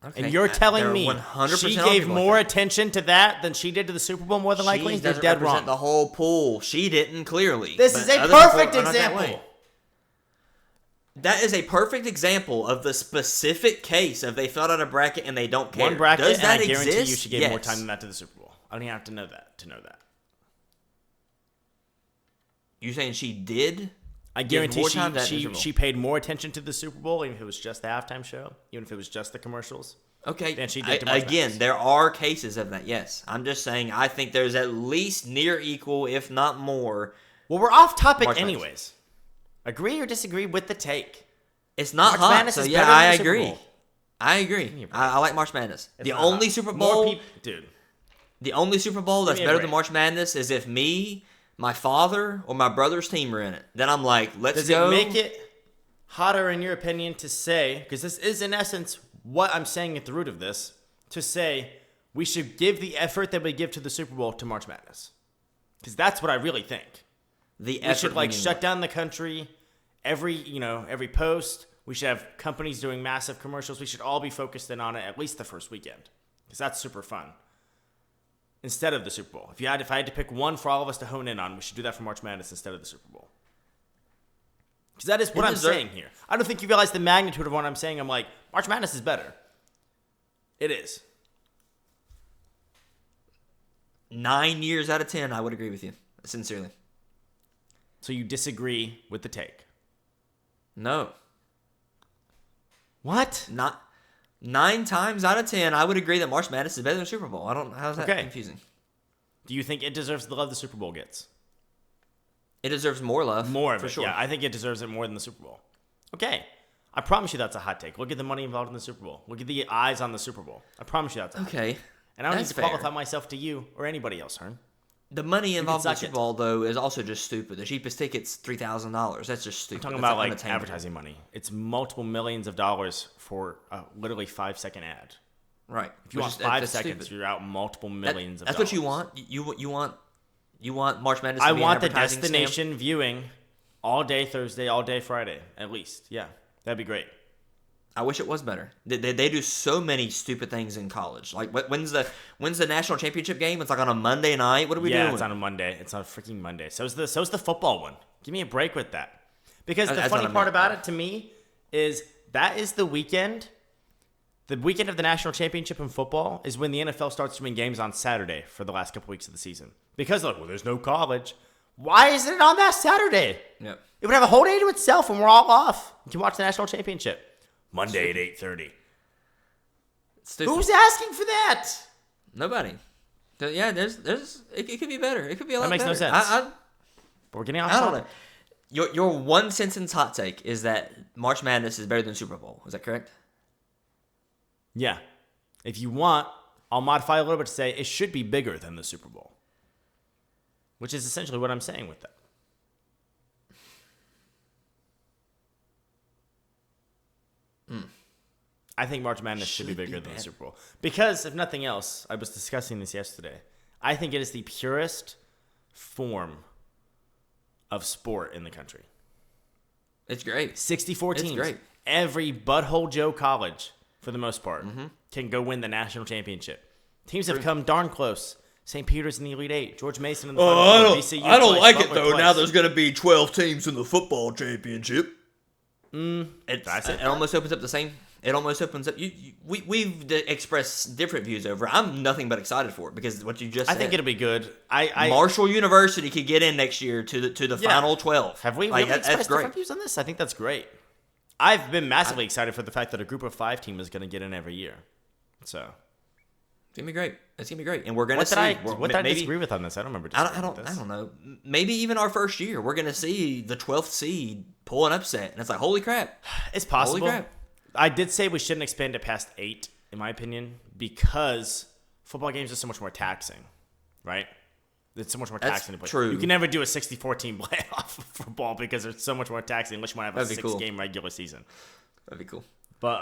Okay. And you're telling me 100% she gave more attention to that than she did to the Super Bowl more than likely? She You're doesn't dead represent wrong. the whole pool. She didn't clearly. This but is a other perfect people are not that example. way. That is a perfect example of the specific case of they filled out a bracket and they don't care. One bracket, Does and that I guarantee exist? you she gave Yes. more time than that to the Super Bowl. I don't even have to know that. You saying she did? I guarantee more time to that she Super Bowl. she paid more attention to the Super Bowl, even if it was just the halftime show, even if it was just the commercials. Okay. Than she did to March Again, Madness. there are cases of that, yes. I'm just saying I think there's at least near equal, if not more. Well, we're off topic March Madness. anyways. Agree or disagree with the take? It's not March hot, Madness so is yeah, better than I the Super agree. Bowl. I agree. I like March Madness. It's The not only hot. Super More Bowl, peop- dude. the only Super Bowl that's me a better break. than March Madness is if me, my father, or my brother's team are in it. Then I'm like, let's Does go. it make it hotter, in your opinion, to say, because this is in essence what I'm saying at the root of this, to say we should give the effort that we give to the Super Bowl to March Madness? Because that's what I really think. The We effort should like meaning shut what? down the country every post. We should have companies doing massive commercials. We should all be focused in on it at least the first weekend, because that's super fun. Instead of the Super Bowl, if I had to pick one for all of us to hone in on, we should do that for March Madness instead of the Super Bowl. Because that is what I'm saying here. I don't think you realize the magnitude of what I'm saying. I'm like, March Madness is better. It is. 9 years out of 10, I would agree with you. Sincerely. So you disagree with the take? No. What? Not 9 times out of 10, I would agree that March Madness is better than Super Bowl. How's that confusing? Do you think it deserves the love the Super Bowl gets? It deserves more love. More of for it, sure. yeah. I think it deserves it more than the Super Bowl. Okay. I promise you that's a hot take. Look at the money involved in the Super Bowl. Look at the eyes on the Super Bowl. I promise you that's a hot take. Okay. And I don't That's need to qualify fair. myself to you or anybody else, Hearn. The money involved in the suck Super it. Bowl, though, is also just stupid. The cheapest ticket's $3,000. That's just stupid. I'm talking That's about like unattainable. advertising money. It's multiple millions of dollars for a literally 5-second ad. Right. If you want 5 seconds, you're out multiple millions of That's dollars. what you want. You want March Madness to I be want an the advertising destination viewing all day Thursday, all day Friday, at least. Yeah, that'd be great. I wish it was better. They do so many stupid things in college. Like when's the national championship game? It's like on a Monday night. What are we doing? Yeah, it's on a Monday. It's on a freaking Monday. So's the football one. Give me a break with that. Because the That's funny what I part meant. about it to me is that is the weekend. The weekend of the national championship in football is when the NFL starts to win games on Saturday for the last couple weeks of the season. Because like, well, there's no college. Why isn't it on that Saturday? Yep. It would have a whole day to itself when we're all off. You can watch the national championship. Monday at 8:30. Stupid. Who's asking for that? Nobody. Yeah, there's it could be better. It could be a lot makes no better. sense. But we're getting off I don't topic. know. Your one sentence hot take is that March Madness is better than Super Bowl. Is that correct? Yeah. If you want, I'll modify a little bit to say it should be bigger than the Super Bowl. Which is essentially what I'm saying with that. I think March Madness should be bigger than the Super Bowl. Because, if nothing else, I was discussing this yesterday. I think it is the purest form of sport in the country. It's great. 64 It's teams. great. Every butthole Joe college, for the most part, can go win the national championship. Teams have come darn close. St. Peter's in the Elite Eight. George Mason in the Final Four. VCU twice, Butler twice. going to be 12 teams in the football championship. That's it. It almost opens up the same. It almost opens up. We've expressed different views over it. I'm nothing but excited for it because what you just said. I think it'll be good. Marshall University could get in next year to the final 12. Have we Like, really that's expressed great. different views on this? I think that's great. I've been massively excited for the fact that a group of 5 team is going to get in every year. So It's gonna be great. It's gonna be great, and we're gonna what see. did I maybe, disagree with on this? I don't remember. I disagreeing with this. don't know. Maybe even our first year, we're gonna see the 12th seed pull an upset, and it's like, holy crap! It's possible. Holy crap! I did say we shouldn't expand it past 8 in my opinion, because football games are so much more taxing, right? It's so much more taxing to play. True. You can never do a 64-team playoff football because it's so much more taxing unless you want to have a 6-game regular season. That'd be cool. But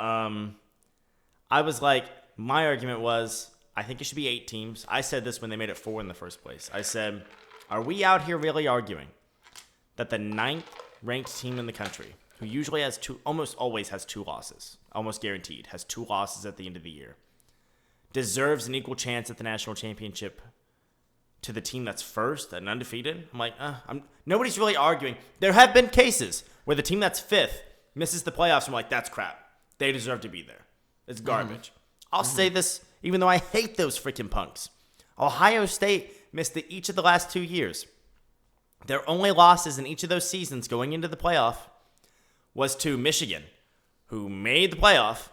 I was like, my argument was, I think it should be 8 teams. I said this when they made it 4 in the first place. I said, are we out here really arguing that the 9th ranked team in the country, who usually has almost always has 2 losses, almost guaranteed, has 2 losses at the end of the year, deserves an equal chance at the national championship to the team that's first and undefeated? I'm like, nobody's really arguing. There have been cases where the team that's 5th misses the playoffs. I'm like, that's crap. They deserve to be there. It's garbage. I'll say this, even though I hate those freaking punks. Ohio State missed each of the last 2 years. Their only losses in each of those seasons going into the playoff was to Michigan, who made the playoff,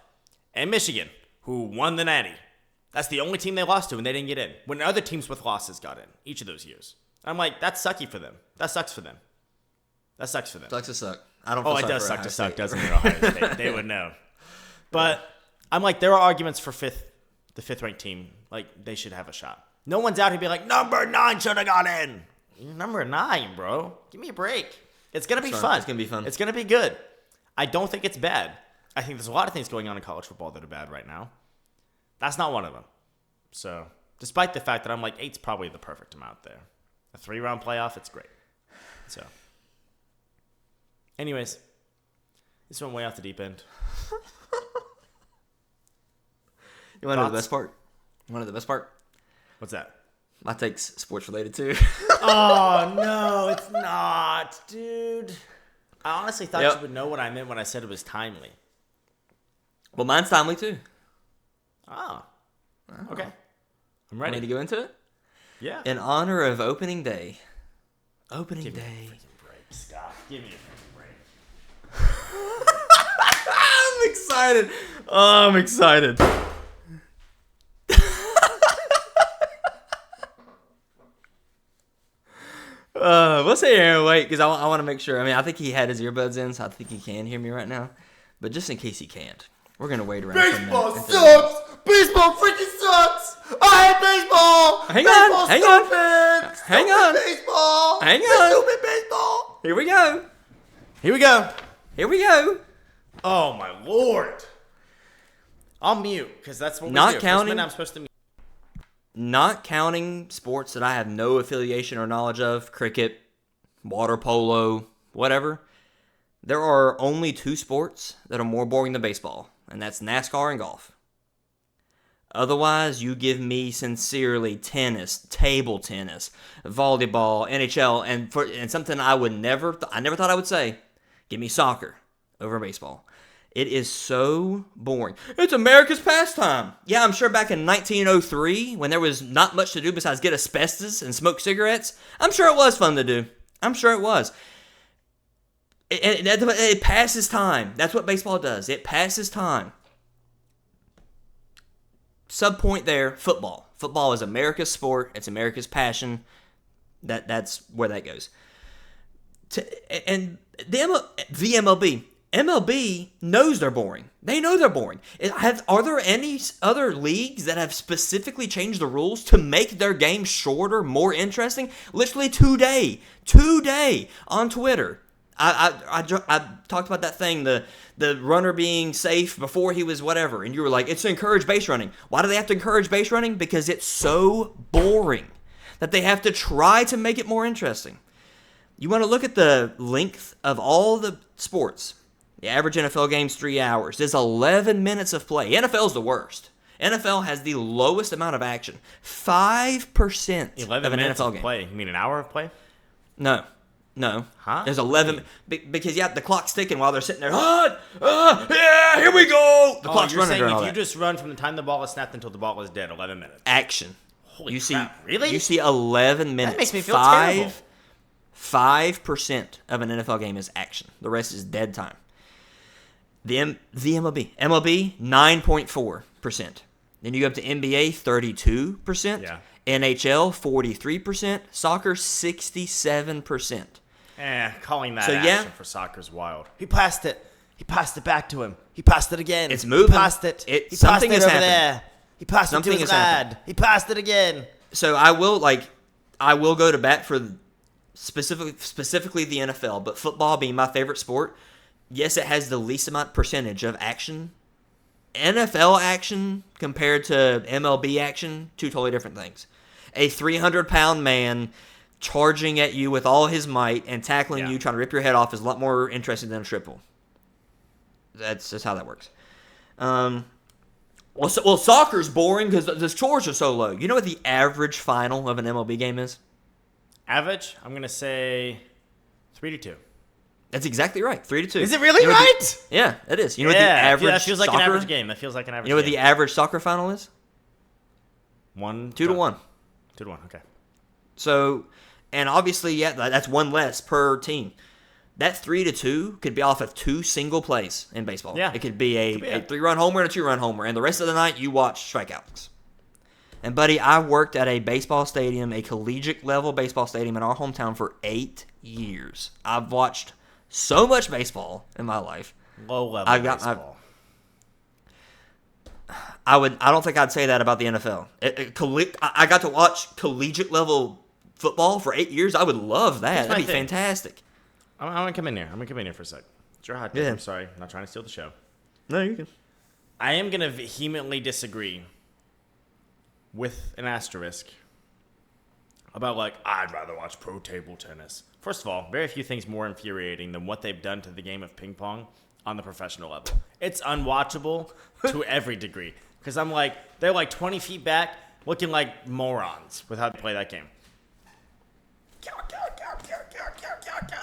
and Michigan, who won the Natty. That's the only team they lost to, and they didn't get in. When other teams with losses got in each of those years. I'm like, that's sucky for them. That sucks for them. That sucks for them. Sucks to suck. I don't feel sorry it does for suck Ohio to suck, State. doesn't it, Ohio State? They would know. But I'm like, there are arguments for the 5th ranked team. Like, they should have a shot. No one's out here being like, number 9 should have got in. You're number 9, bro. Give me a break. It's going to be fun. It's going to be fun. It's going to be good. I don't think it's bad. I think there's a lot of things going on in college football that are bad right now. That's not one of them. So, despite the fact that I'm like, 8's probably the perfect amount there. A 3-round playoff, it's great. So, anyways, this went way off the deep end. You want to know the best part? You want to know the best part? What's that? My take's sports related too. Oh, no, it's not, dude. I honestly thought you would know what I meant when I said it was timely. Well, mine's timely too. Oh. Okay. I'm ready. Ready to go into it? Yeah. In honor of opening day. Opening Give day. me a freaking break, Scott. Give me a freaking break. I'm excited. Oh, I'm excited. We'll sit here and wait because I want to make sure. I mean, I think he had his earbuds in, so I think he can hear me right now. But just in case he can't, we're going to wait around for a minute. Baseball sucks! Baseball freaking sucks! I hate baseball! Hang on, hang on. Hang on. Baseball! Hang on. Stupid baseball! Here we go. Here we go. Here we go. Oh, my Lord. I'll mute because that's what we Not do. counting. I'm supposed to mute. Not counting sports that I have no affiliation or knowledge of, cricket, water polo, whatever, there are only 2 sports that are more boring than baseball, and that's NASCAR and golf. Otherwise, you give me sincerely tennis, table tennis, volleyball, NHL, and something I never thought I would say, give me soccer over baseball. It is so boring. It's America's pastime. Yeah, I'm sure back in 1903, when there was not much to do besides get asbestos and smoke cigarettes, I'm sure it was fun to do. I'm sure it was. It passes time. That's what baseball does. It passes time. Subpoint there, football. Football is America's sport. It's America's passion. That's where that goes. And the MLB. MLB knows they're boring. They know they're boring. Are there any other leagues that have specifically changed the rules to make their game shorter, more interesting? Literally today on Twitter, I talked about that thing, the runner being safe before he was whatever, and you were like, it's to encourage base running. Why do they have to encourage base running? Because it's so boring that they have to try to make it more interesting. You want to look at the length of all the sports. The average NFL game's 3 hours. There's 11 minutes of play. NFL's the worst. NFL has the lowest amount of action. 5% 11 of an minutes NFL of game. play. You mean an hour of play? No. Huh? There's 11 because the clock's ticking while they're sitting there. Yeah, here we go. The clock's running during all if you that. just run from the time the ball is snapped until the ball is dead, 11 minutes. Action. Holy crap. Really? You see 11 minutes. That makes me feel terrible. 5% of an NFL game is action. The rest is dead time. The MLB. MLB, 9.4%. Then you go up to NBA, 32%. Yeah. NHL, 43%. Soccer, 67%. Calling that So, action for soccer is wild. He passed it. He passed it back to him. He passed it again. It's moving. He passed it. He passed something it is over happening. there. He passed Something it to his is lad. happening. He passed it again. So I will go to bat for specifically the NFL, but football being my favorite sport, yes, it has the least amount percentage of action. NFL action compared to MLB action, two totally different things. A 300-pound man charging at you with all his might and tackling you, trying to rip your head off, is a lot more interesting than a triple. That's just how that works. Well, soccer's boring because the scores are so low. You know what the average final of an MLB game is? Average? I'm going to say 3-2. That's exactly right. 3-2. Is it really right? Yeah, it is. You know what the average that feels like an average game. That feels like an average game. You know what the average soccer final is? 2-1. 2-1. 2-1, okay. So, and obviously, that's one less per team. That 3-2 could be off of two single plays in baseball. Yeah. It could be a 3-run homer and a 2-run homer, and the rest of the night you watch strikeouts. And, buddy, I worked at a baseball stadium, a collegiate-level baseball stadium in our hometown for 8 years. I've watched so much baseball in my life. Low-level baseball. I don't think I'd say that about the NFL. I got to watch collegiate-level football for 8 years. I would love that. That'd be fantastic. I'm going to come in here. I'm going to come in here for a sec. It's your hot take. I'm sorry. I'm not trying to steal the show. No, you can. I am going to vehemently disagree with an asterisk about, I'd rather watch pro table tennis. First of all, very few things more infuriating than what they've done to the game of ping pong on the professional level. It's unwatchable to every degree. Because they're 20 feet back looking like morons with how they play that game.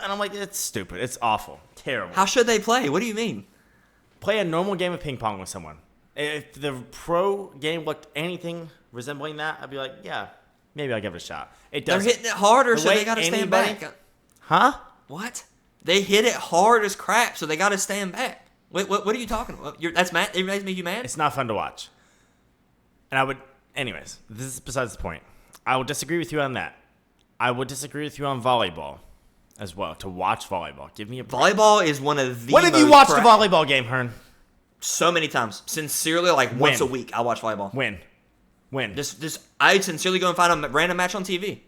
And I'm like, it's stupid. It's awful. Terrible. How should they play? What do you mean? Play a normal game of ping pong with someone. If the pro game looked anything resembling that, I'd be like, yeah, maybe I'll give it a shot. It does. They're hitting it harder, so they got to stand back. Huh? What? They hit it hard as crap, so they got to stand back. What are you talking about? That's mad. It makes you mad? It's not fun to watch. And anyways, this is besides the point. I will disagree with you on that. I would disagree with you on volleyball as well, to watch volleyball. Give me a break. Volleyball is one of the When have you watched a volleyball game, Hearn? So many times. Sincerely, once a week, I watch volleyball. When? Just I sincerely go and find a random match on TV.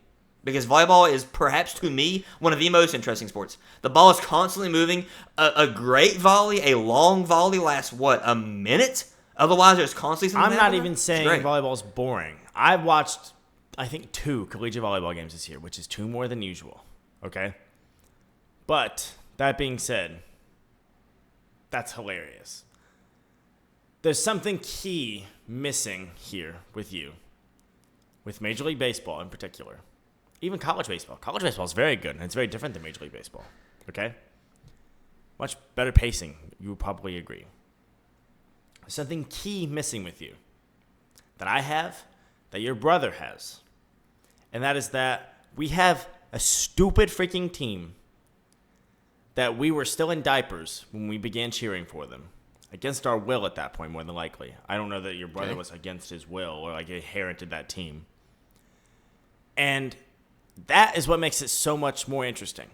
Because volleyball is perhaps, to me, one of the most interesting sports. The ball is constantly moving. A great volley, a long volley lasts, a minute? Otherwise, there's constantly something I'm not even saying volleyball is boring. I've watched, I think, 2 collegiate volleyball games this year, which is 2 more than usual. Okay? But, that being said, that's hilarious. There's something key missing here with you. With Major League Baseball in particular. Even college baseball. College baseball is very good, and it's very different than Major League Baseball. Okay? Much better pacing, you would probably agree. There's something key missing with you that I have, that your brother has. And that is that we have a stupid freaking team that we were still in diapers when we began cheering for them. Against our will at that point, more than likely. I don't know that your brother was against his will or inherited that team. And that is what makes it so much more interesting.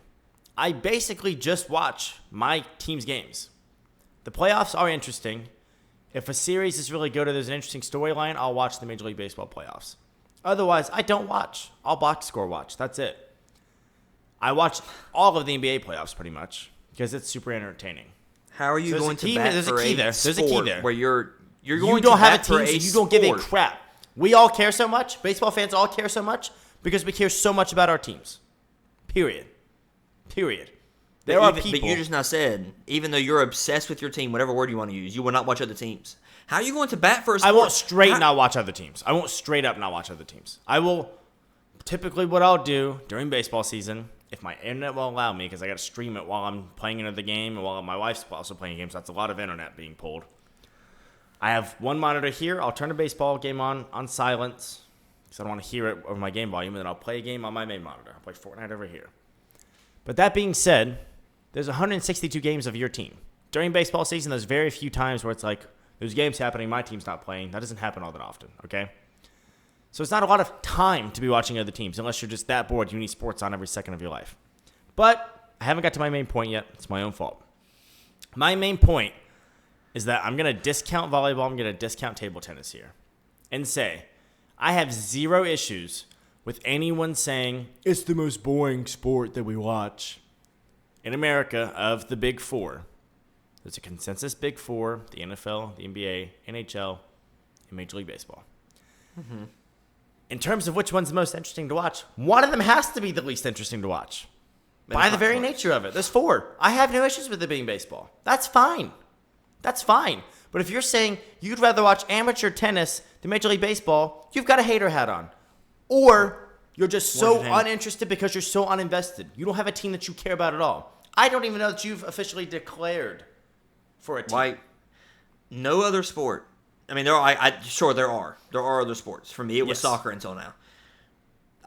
I basically just watch my team's games. The playoffs are interesting. If a series is really good or there's an interesting storyline, I'll watch the Major League Baseball playoffs. Otherwise, I don't watch. I'll box score watch. That's it. I watch all of the NBA playoffs pretty much because it's super entertaining. How are you going to bat There's for a key there. There's a key there. Where you're going you to don't have bat a team, for so a you don't give a sport. crap. We all care so much. Baseball fans all care so much because we care so much about our teams. Period. There are people. But you just now said, even though you're obsessed with your team, whatever word you want to use, you will not watch other teams. How are you going to bat for a sport? I won't not watch other teams. I won't straight up not watch other teams. I will, typically what I'll do during baseball season, if my internet will allow me, because I got to stream it while I'm playing another game and while my wife's also playing games, so that's a lot of internet being pulled. I have one monitor here. I'll turn a baseball game on silence because I don't want to hear it over my game volume, and then I'll play a game on my main monitor. I'll play Fortnite over here. But that being said, there's 162 games of your team. During baseball season, there's very few times where it's like, there's games happening, my team's not playing. That doesn't happen all that often, okay? So it's not a lot of time to be watching other teams unless you're just that bored you need sports on every second of your life. But I haven't got to my main point yet. It's my own fault. My main point is that I'm going to discount volleyball. I'm going to discount table tennis here and say I have zero issues with anyone saying it's the most boring sport that we watch. In America, of the big four, there's a consensus big four: the NFL, the NBA, NHL, and Major League Baseball. Mm-hmm. In terms of which one's the most interesting to watch, one of them has to be the least interesting to watch. By the very nature of it. There's four. I have no issues with it being baseball. That's fine. That's fine. But if you're saying you'd rather watch amateur tennis than Major League Baseball, you've got a hater hat on. Or you're just so uninterested because you're so uninvested. You don't have a team that you care about at all. I don't even know that you've officially declared for a team. Why? No other sport. I mean, there are other sports. For me, it was soccer until now.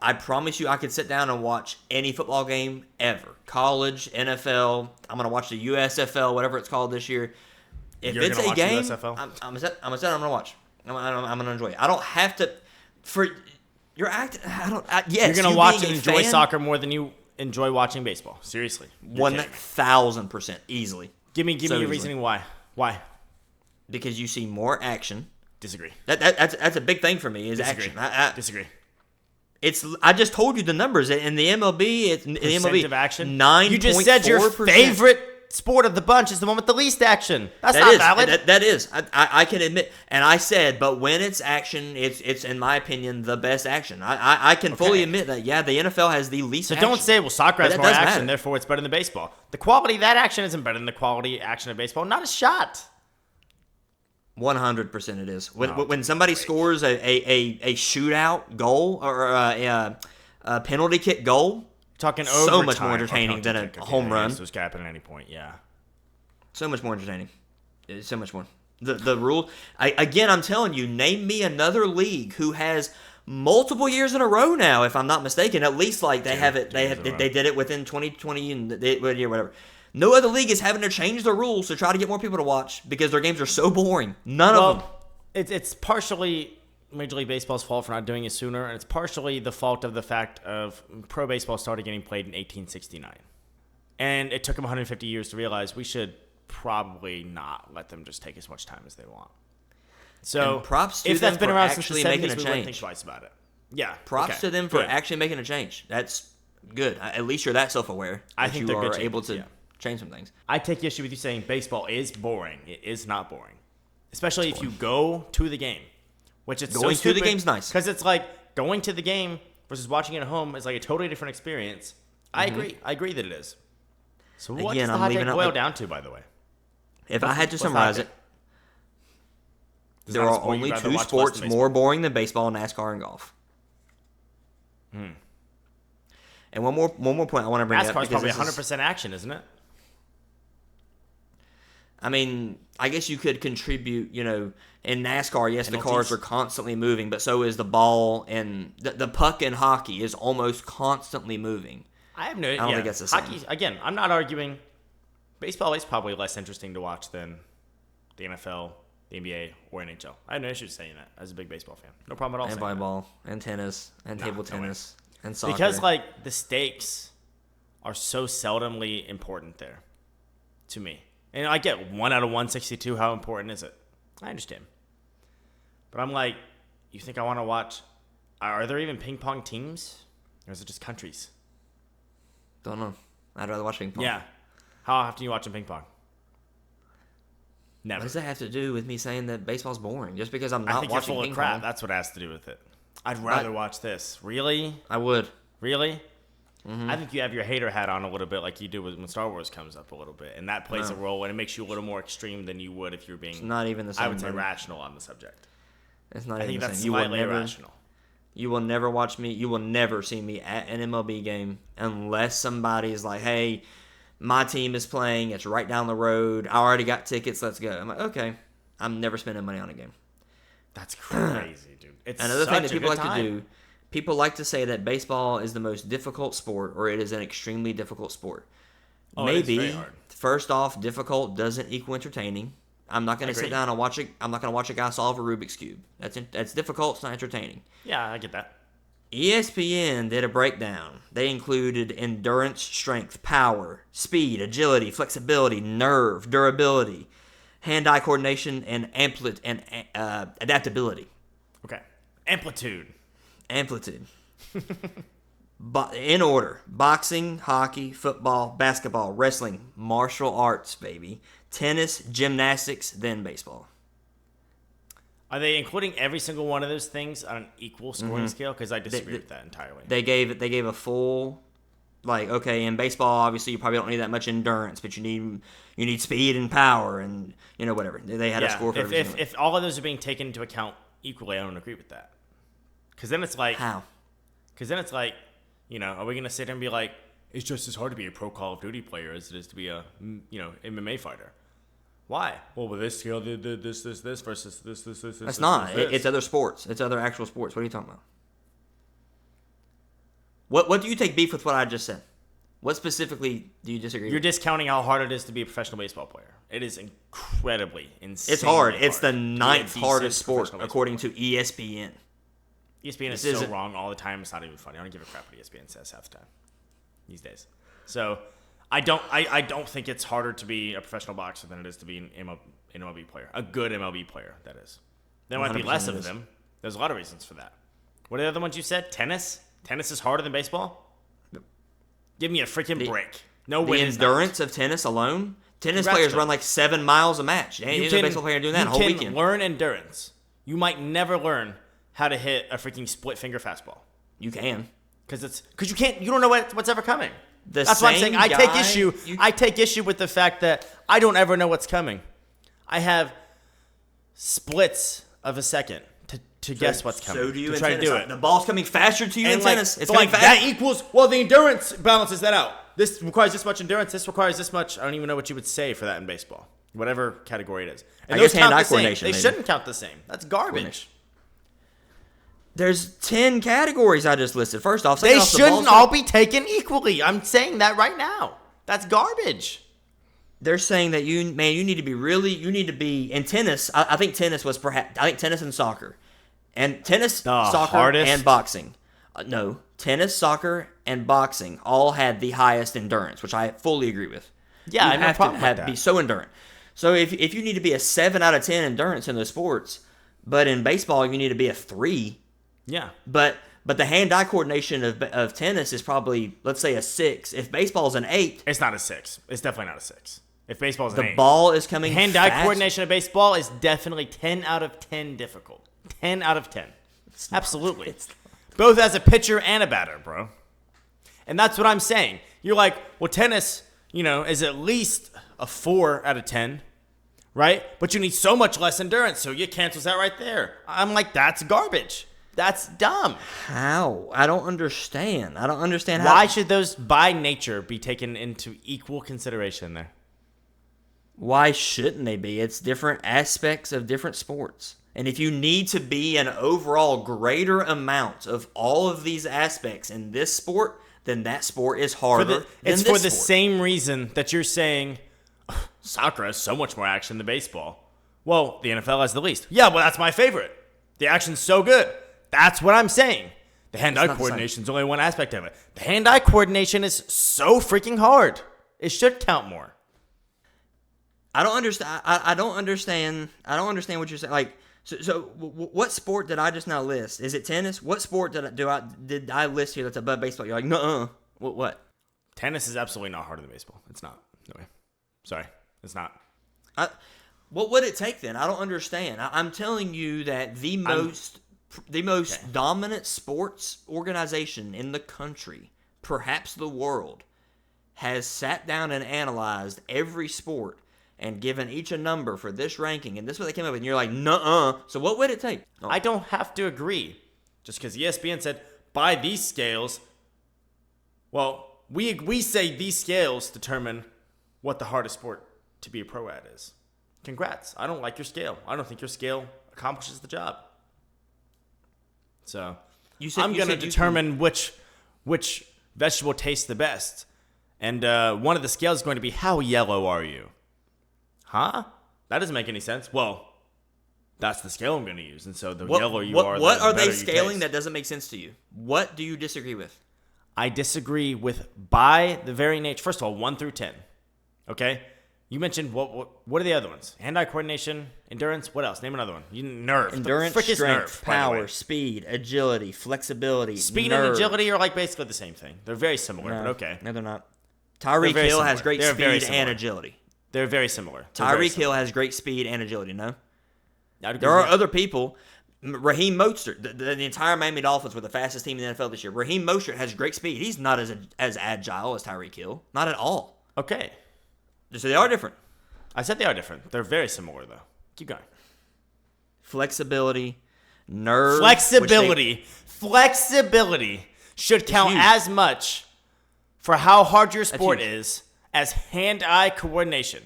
I promise you I could sit down and watch any football game ever. College, NFL, I'm going to watch the USFL, whatever it's called this year. If it's a game, I'm going to watch. I'm going to enjoy it. I don't have to, for your act, yes. You're going to watch and enjoy soccer more than you enjoy watching baseball. Seriously. 1,000% easily. Give me your reasoning why. Why? Because you see more action. Disagree. That's a big thing for me is Disagree. action. Disagree. I just told you the numbers in the MLB. Percent of action. 9.4%. You just said your favorite sport of the bunch is the one with the least action. That's not valid. That is. I can admit, and I said, but when it's action, it's in my opinion the best action. I can fully admit that. Yeah, the NFL has the least. So don't say, well, soccer has more action, therefore it's better than baseball. The quality of that action isn't better than the quality action of baseball. Not a shot. 100% it is. When somebody scores a shootout goal or a penalty kick goal, talking so much more entertaining than a home run. So it's happen at any point, yeah. So much more entertaining. So much more. The rule. I'm telling you, name me another league who has multiple years in a row now, if I'm not mistaken. At least like they have it. They did it within 2020 and whatever. No other league is having to change the rules to try to get more people to watch because their games are so boring. None of them. It's partially Major League Baseball's fault for not doing it sooner, and it's partially the fault of the fact of pro baseball started getting played in 1869. And it took them 150 years to realize we should probably not let them just take as much time as they want. So and props to if them that's been for around since the actually 70s, making a we change. wouldn't think twice about it. Yeah. Props to them for actually making a change. That's good. At least you're that self-aware. I think you they're are good able to change some things. I take issue with you saying baseball is boring. It is not boring. Especially if you go to the game, which it's going to the game's nice. Because it's like going to the game versus watching it at home is like a totally different experience. I agree. I agree that it is. So what does the hot take boil down to, by the way? If I had to summarize it, there are only two sports more boring than baseball, NASCAR, and golf. And one more point I want to bring up. NASCAR is probably 100% action, isn't it? I mean, I guess you could contribute, in NASCAR, yes, the cars are constantly moving, but so is the ball, and the puck in hockey is almost constantly moving. I don't think that's the same. Hockey, again, I'm not arguing. Baseball is probably less interesting to watch than the NFL, the NBA, or NHL. I have no issue saying that as a big baseball fan. No problem at all. And volleyball, and tennis, and table tennis, and soccer. Because, the stakes are so seldomly important there to me. And I get 1 out of 162. How important is it? I understand. But I'm like, you think I want to watch? Are there even ping pong teams? Or is it just countries? Don't know. I'd rather watch ping pong. Yeah. How often are you watching ping pong? Never. What does that have to do with me saying that baseball's boring? Just because I'm not watching ping pong? I think you're full of crap. That's what it has to do with it. I'd rather watch this. Really? I would. Really? Mm-hmm. I think you have your hater hat on a little bit like you do when Star Wars comes up a little bit. And that plays a role, and it makes you a little more extreme than you would if you're being... It's not even the same. I would say rational on the subject. It's not even the same. I think that's slightly irrational. You will never watch me. You will never see me at an MLB game unless somebody's like, hey, my team is playing. It's right down the road. I already got tickets. Let's go. I'm like, okay. I'm never spending money on a game. That's crazy, dude. It's another thing that people like to do. People like to say that baseball is the most difficult sport or it is an extremely difficult sport. Maybe, first off, difficult doesn't equal entertaining. I'm not going to sit down and watch it. I'm not going to watch a guy solve a Rubik's Cube. That's difficult. It's not entertaining. Yeah, I get that. ESPN did a breakdown. They included endurance, strength, power, speed, agility, flexibility, nerve, durability. hand-eye coordination, and adaptability. Okay. Amplitude. But in order: boxing, hockey, football, basketball, wrestling, martial arts, baby, tennis, gymnastics, then baseball. Are they including every single one of those things on an equal scoring scale? Because I disagree with that entirely. They gave a full, like, okay, in baseball, obviously you probably don't need that much endurance, but you need speed and power and whatever. They had a score for everything. If all of those are being taken into account equally, I don't agree with that. Because then it's like how? Because then it's like, are we gonna sit here and be like, it's just as hard to be a pro Call of Duty player as it is to be a MMA fighter? Why? Well, with this scale, this versus this. That's not. It's other sports. It's other actual sports. What are you talking about? What do you take beef with what I just said? What specifically do you disagree with? You're discounting how hard it is to be a professional baseball player. It is incredibly insane. It's hard. It's the ninth hardest sport, according to ESPN. ESPN is so wrong all the time. It's not even funny. I don't give a crap what ESPN says half the time these days. So I don't think it's harder to be a professional boxer than it is to be an MLB player. A good MLB player, that is. There might be less of them. There's a lot of reasons for that. What are the other ones you said? Tennis? Tennis is harder than baseball? Give me a freaking break. No win. The endurance of tennis alone? Tennis players run like 7 miles a match. Ain't a baseball player doing that a whole weekend. You can learn endurance. You might never learn how to hit a freaking split finger fastball. You can. Because you can't. You don't know what's ever coming. That's what I'm saying. I take issue with the fact that I don't ever know what's coming. I have splits of a second to guess what's coming. So do you to in try tennis. to do it. The ball's coming faster to you in tennis. It's like that equals. Well, the endurance balances that out. This requires this much endurance. This requires this much. I don't even know what you would say for that in baseball. Whatever category it is. And I guess hand-eye coordination. They shouldn't count the same. That's garbage. There's 10 categories I just listed. First off, they shouldn't all be taken equally. I'm saying that right now. That's garbage. They're saying that you need to be in tennis. I think tennis and soccer. And soccer, hardest. and boxing. No, tennis, soccer, and boxing all had the highest endurance, which I fully agree with. Yeah, I have no problem with that. Be so endurant. So if you need to be a 7 out of 10 endurance in those sports, but in baseball you need to be a 3. Yeah. But the hand-eye coordination of tennis is probably, let's say, a 6. If baseball is an 8, it's not a 6. It's definitely not a 6. If baseball is an 8, the ball is coming. Hand-eye coordination of baseball is definitely 10 out of 10 difficult. 10 out of 10. Absolutely. Both as a pitcher and a batter, bro. And that's what I'm saying. You're like, well, tennis, is at least a 4 out of 10, right? But you need so much less endurance, so it cancels out right there. I'm like, that's garbage. That's dumb. How? I don't understand. how. Why should those by nature be taken into equal consideration there? Why shouldn't they be? It's different aspects of different sports. And if you need to be an overall greater amount of all of these aspects in this sport, then that sport is harder. It's for the same reason that you're saying soccer has so much more action than baseball. Well, the NFL has the least. Yeah, well, that's my favorite. The action's so good. That's what I'm saying. The hand-eye coordination is only one aspect of it. The hand-eye coordination is so freaking hard. It should count more. I don't understand. I don't understand. I don't understand what you're saying. Like, so what sport did I just now list? Is it tennis? What sport did I list here that's above baseball? You're like, nuh-uh. What? Tennis is absolutely not harder than baseball. It's not. No way. Sorry. It's not. What would it take then? I don't understand. I'm telling you that the most dominant sports organization in the country, perhaps the world, has sat down and analyzed every sport and given each a number for this ranking, and this is what they came up with, and you're like, nuh-uh. So what would it take? Oh. I don't have to agree. Just because ESPN said, by these scales, well, we say these scales determine what the hardest sport to be a pro at is. Congrats. I don't like your scale. I don't think your scale accomplishes the job. So I'm going to determine which vegetable tastes the best. And one of the scales is going to be, how yellow are you? Huh? That doesn't make any sense. Well, that's the scale I'm going to use. And so the yellower you are, what are they scaling that doesn't make sense to you? What do you disagree with? I disagree with, by the very nature, first of all, 1 through 10. Okay? You mentioned what are the other ones? Hand-eye coordination, endurance. What else? Name another one. Nerve. Endurance, the frick is strength, nerve, by the way. power, speed, agility, flexibility. Speed nerve. and agility are like basically the same thing. They're very similar, but okay. No, they're not. Tyreek Hill has great speed and agility. They're very similar. Tyreek Hill has great speed and agility, no? There are other people. Raheem Mostert, the entire Miami Dolphins were the fastest team in the NFL this year. Raheem Mostert has great speed. He's not as agile as Tyreek Hill. Not at all. Okay. So they are different. I said they are different. They're very similar, though. Keep going. Flexibility, nerve. Flexibility should count as much for how hard your sport is as hand-eye coordination.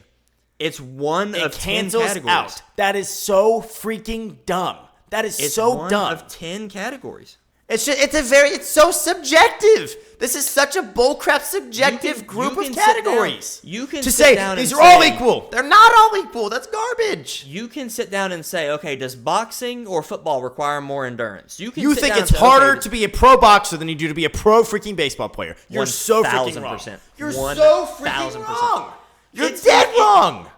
It's one of 10 categories. Out. That is so freaking dumb. That is so dumb. One of 10 categories. It's so subjective. This is such a bullcrap subjective group of categories. You can to say these are all equal. They're not all equal. That's garbage. You can sit down and say, okay, does boxing or football require more endurance? You think it's harder to be a pro boxer than you do to be a pro freaking baseball player? You're so freaking wrong. You're so freaking wrong. You're dead wrong.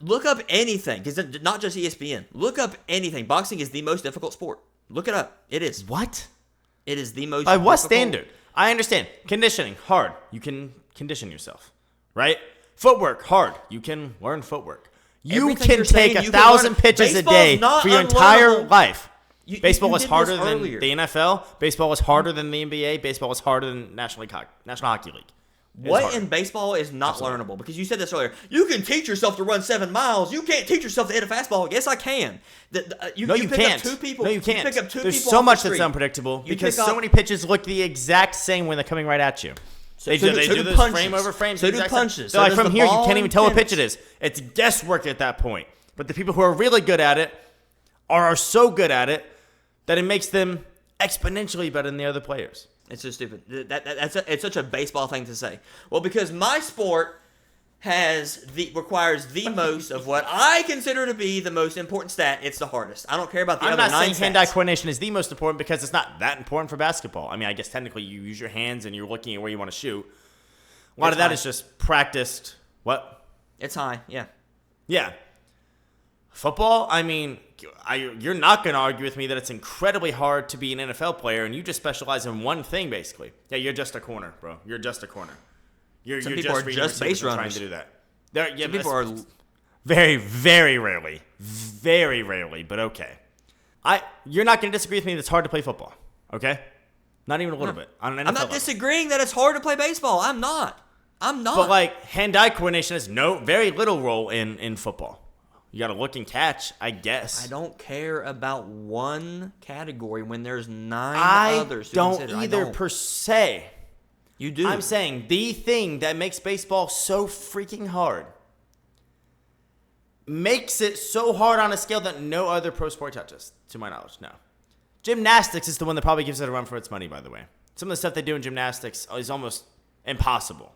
Look up anything, because not just ESPN. Look up anything. Boxing is the most difficult sport. Look it up. It is. What? It is the most By what standard? I understand. Conditioning, hard. You can condition yourself, right? Footwork, hard. You can learn footwork. You can take 1,000 pitches a day for your entire life. Baseball is harder than the NFL. Baseball is harder than the NBA. Baseball is harder than National Hockey League. What in baseball is not learnable? Because you said this earlier. You can teach yourself to run 7 miles. You can't teach yourself to hit a fastball. Yes, I can. You can't. No, you can't. Pick up two There's people so off much the that's street. unpredictable because so many pitches look the exact same when they're coming right at you. They do this frame over frame. So do punches. So like from here, you can't even tell what pitch it is. It's guesswork at that point. But the people who are really good at it are so good at it that it makes them exponentially better than the other players. It's so stupid. It's such a baseball thing to say. Well, because my sport requires the most of what I consider to be the most important stat. It's the hardest. I don't care about the other 9 stats. I'm not saying hand-eye coordination is the most important because it's not that important for basketball. I mean, I guess technically you use your hands and you're looking at where you want to shoot. A lot of that is just practiced. What? It's high, yeah. Yeah. Football, I mean, you're not going to argue with me that it's incredibly hard to be an NFL player and you just specialize in one thing, basically. Yeah, you're just a corner, bro. You're just a corner. Some people are just base runners. Trying to do that. Some people are very, very rarely, but okay. You're not going to disagree with me that it's hard to play football, okay? Not even a little bit. On an NFL I'm not disagreeing that it's hard to play baseball. I'm not. But like hand-eye coordination has very little role in football. You got to look and catch, I guess. I don't care about one category when there's 9 others to consider. I don't either per se. You do. I'm saying the thing that makes baseball so freaking hard makes it so hard on a scale that no other pro sport touches, to my knowledge. No. Gymnastics is the one that probably gives it a run for its money, by the way. Some of the stuff they do in gymnastics is almost impossible.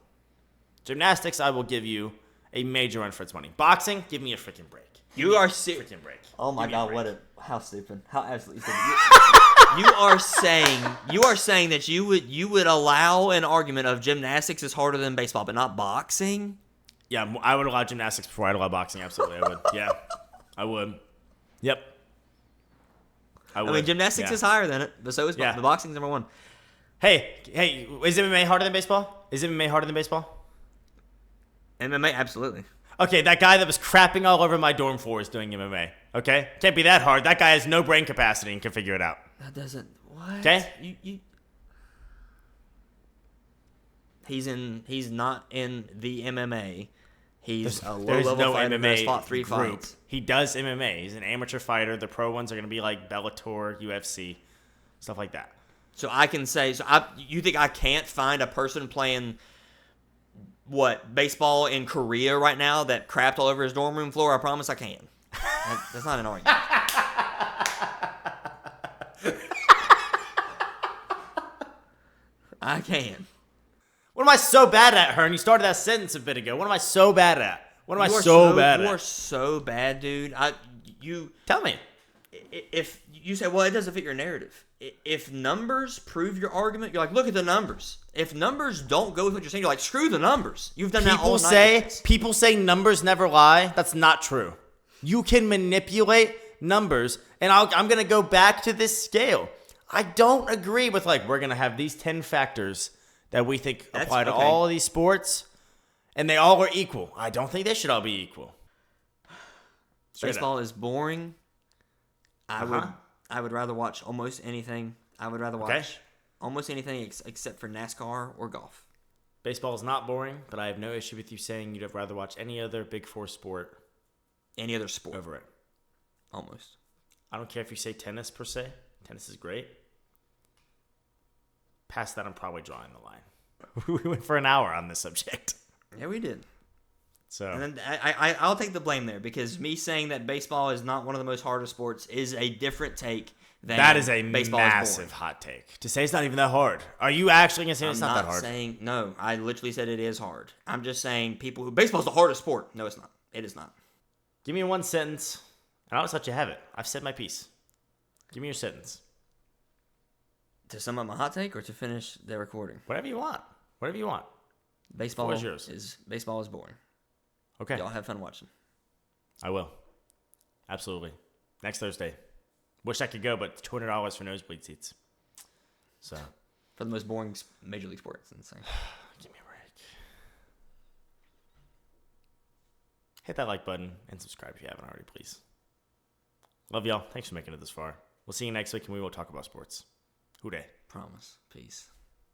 Gymnastics, I will give you a major run for its money. Boxing, give me a freaking break. You are serious. Freaking break. Oh my God! How stupid! How absolutely stupid! You are saying that you would allow an argument of gymnastics is harder than baseball, but not boxing. Yeah, I would allow gymnastics before I'd allow boxing. Absolutely, I would. Yeah, I would. Yep. I mean, gymnastics is higher than it, but so is the boxing's number 1. Hey, is MMA harder than baseball? Is MMA harder than baseball? MMA, absolutely. Okay, that guy that was crapping all over my dorm floor is doing MMA. Okay? Can't be that hard. That guy has no brain capacity and can figure it out. That doesn't... What? Okay? He's not in the MMA. He's a low-level fighter MMA that's fought 3 group. fights. He does MMA. He's an amateur fighter. The pro ones are going to be like Bellator, UFC, stuff like that. So I can say... you think I can't find a person playing... baseball in Korea right now that crapped all over his dorm room floor? I promise I can. That's not an argument. I can. What am I so bad at, Hearn? You started that sentence a bit ago. What am I so bad at? What am I so bad at? You are so bad, dude. Tell me. if you say, well, it doesn't fit your narrative. If numbers prove your argument, you're like, look at the numbers. If numbers don't go with what you're saying, you're like, screw the numbers. You've done that all night. People say numbers never lie. That's not true. You can manipulate numbers, and I'm going to go back to this scale. I don't agree with, like, we're going to have these 10 factors that we think apply to all of these sports, and they all are equal. I don't think they should all be equal. Baseball is boring. I would rather watch almost anything. I would rather watch almost anything except for NASCAR or golf. Baseball is not boring, but I have no issue with you saying you'd rather watch any other Big Four sport. Any other sport. Over it. Almost. I don't care if you say tennis per se. Tennis is great. Past that, I'm probably drawing the line. We went for an hour on this subject. Yeah, we did. So, and then I'll take the blame there because me saying that baseball is not one of the most hardest sports is a different take than that is a baseball massive hot take. To say it's not even that hard. Are you actually going to say it's not that hard? No, I literally said it is hard. I'm just saying baseball's the hardest sport. No, it's not. It is not. Give me one sentence, and I'll just let you have it. I've said my piece. Give me your sentence. To sum up my hot take or to finish the recording? Whatever you want. Whatever you want. Baseball is boring. Okay. Y'all have fun watching. I will. Absolutely. Next Thursday. Wish I could go, but $200 for nosebleed seats. So. For the most boring Major League sport. It's insane. Give me a break. Hit that like button and subscribe if you haven't already, please. Love y'all. Thanks for making it this far. We'll see you next week, and we will talk about sports. Hooday. Promise. Peace.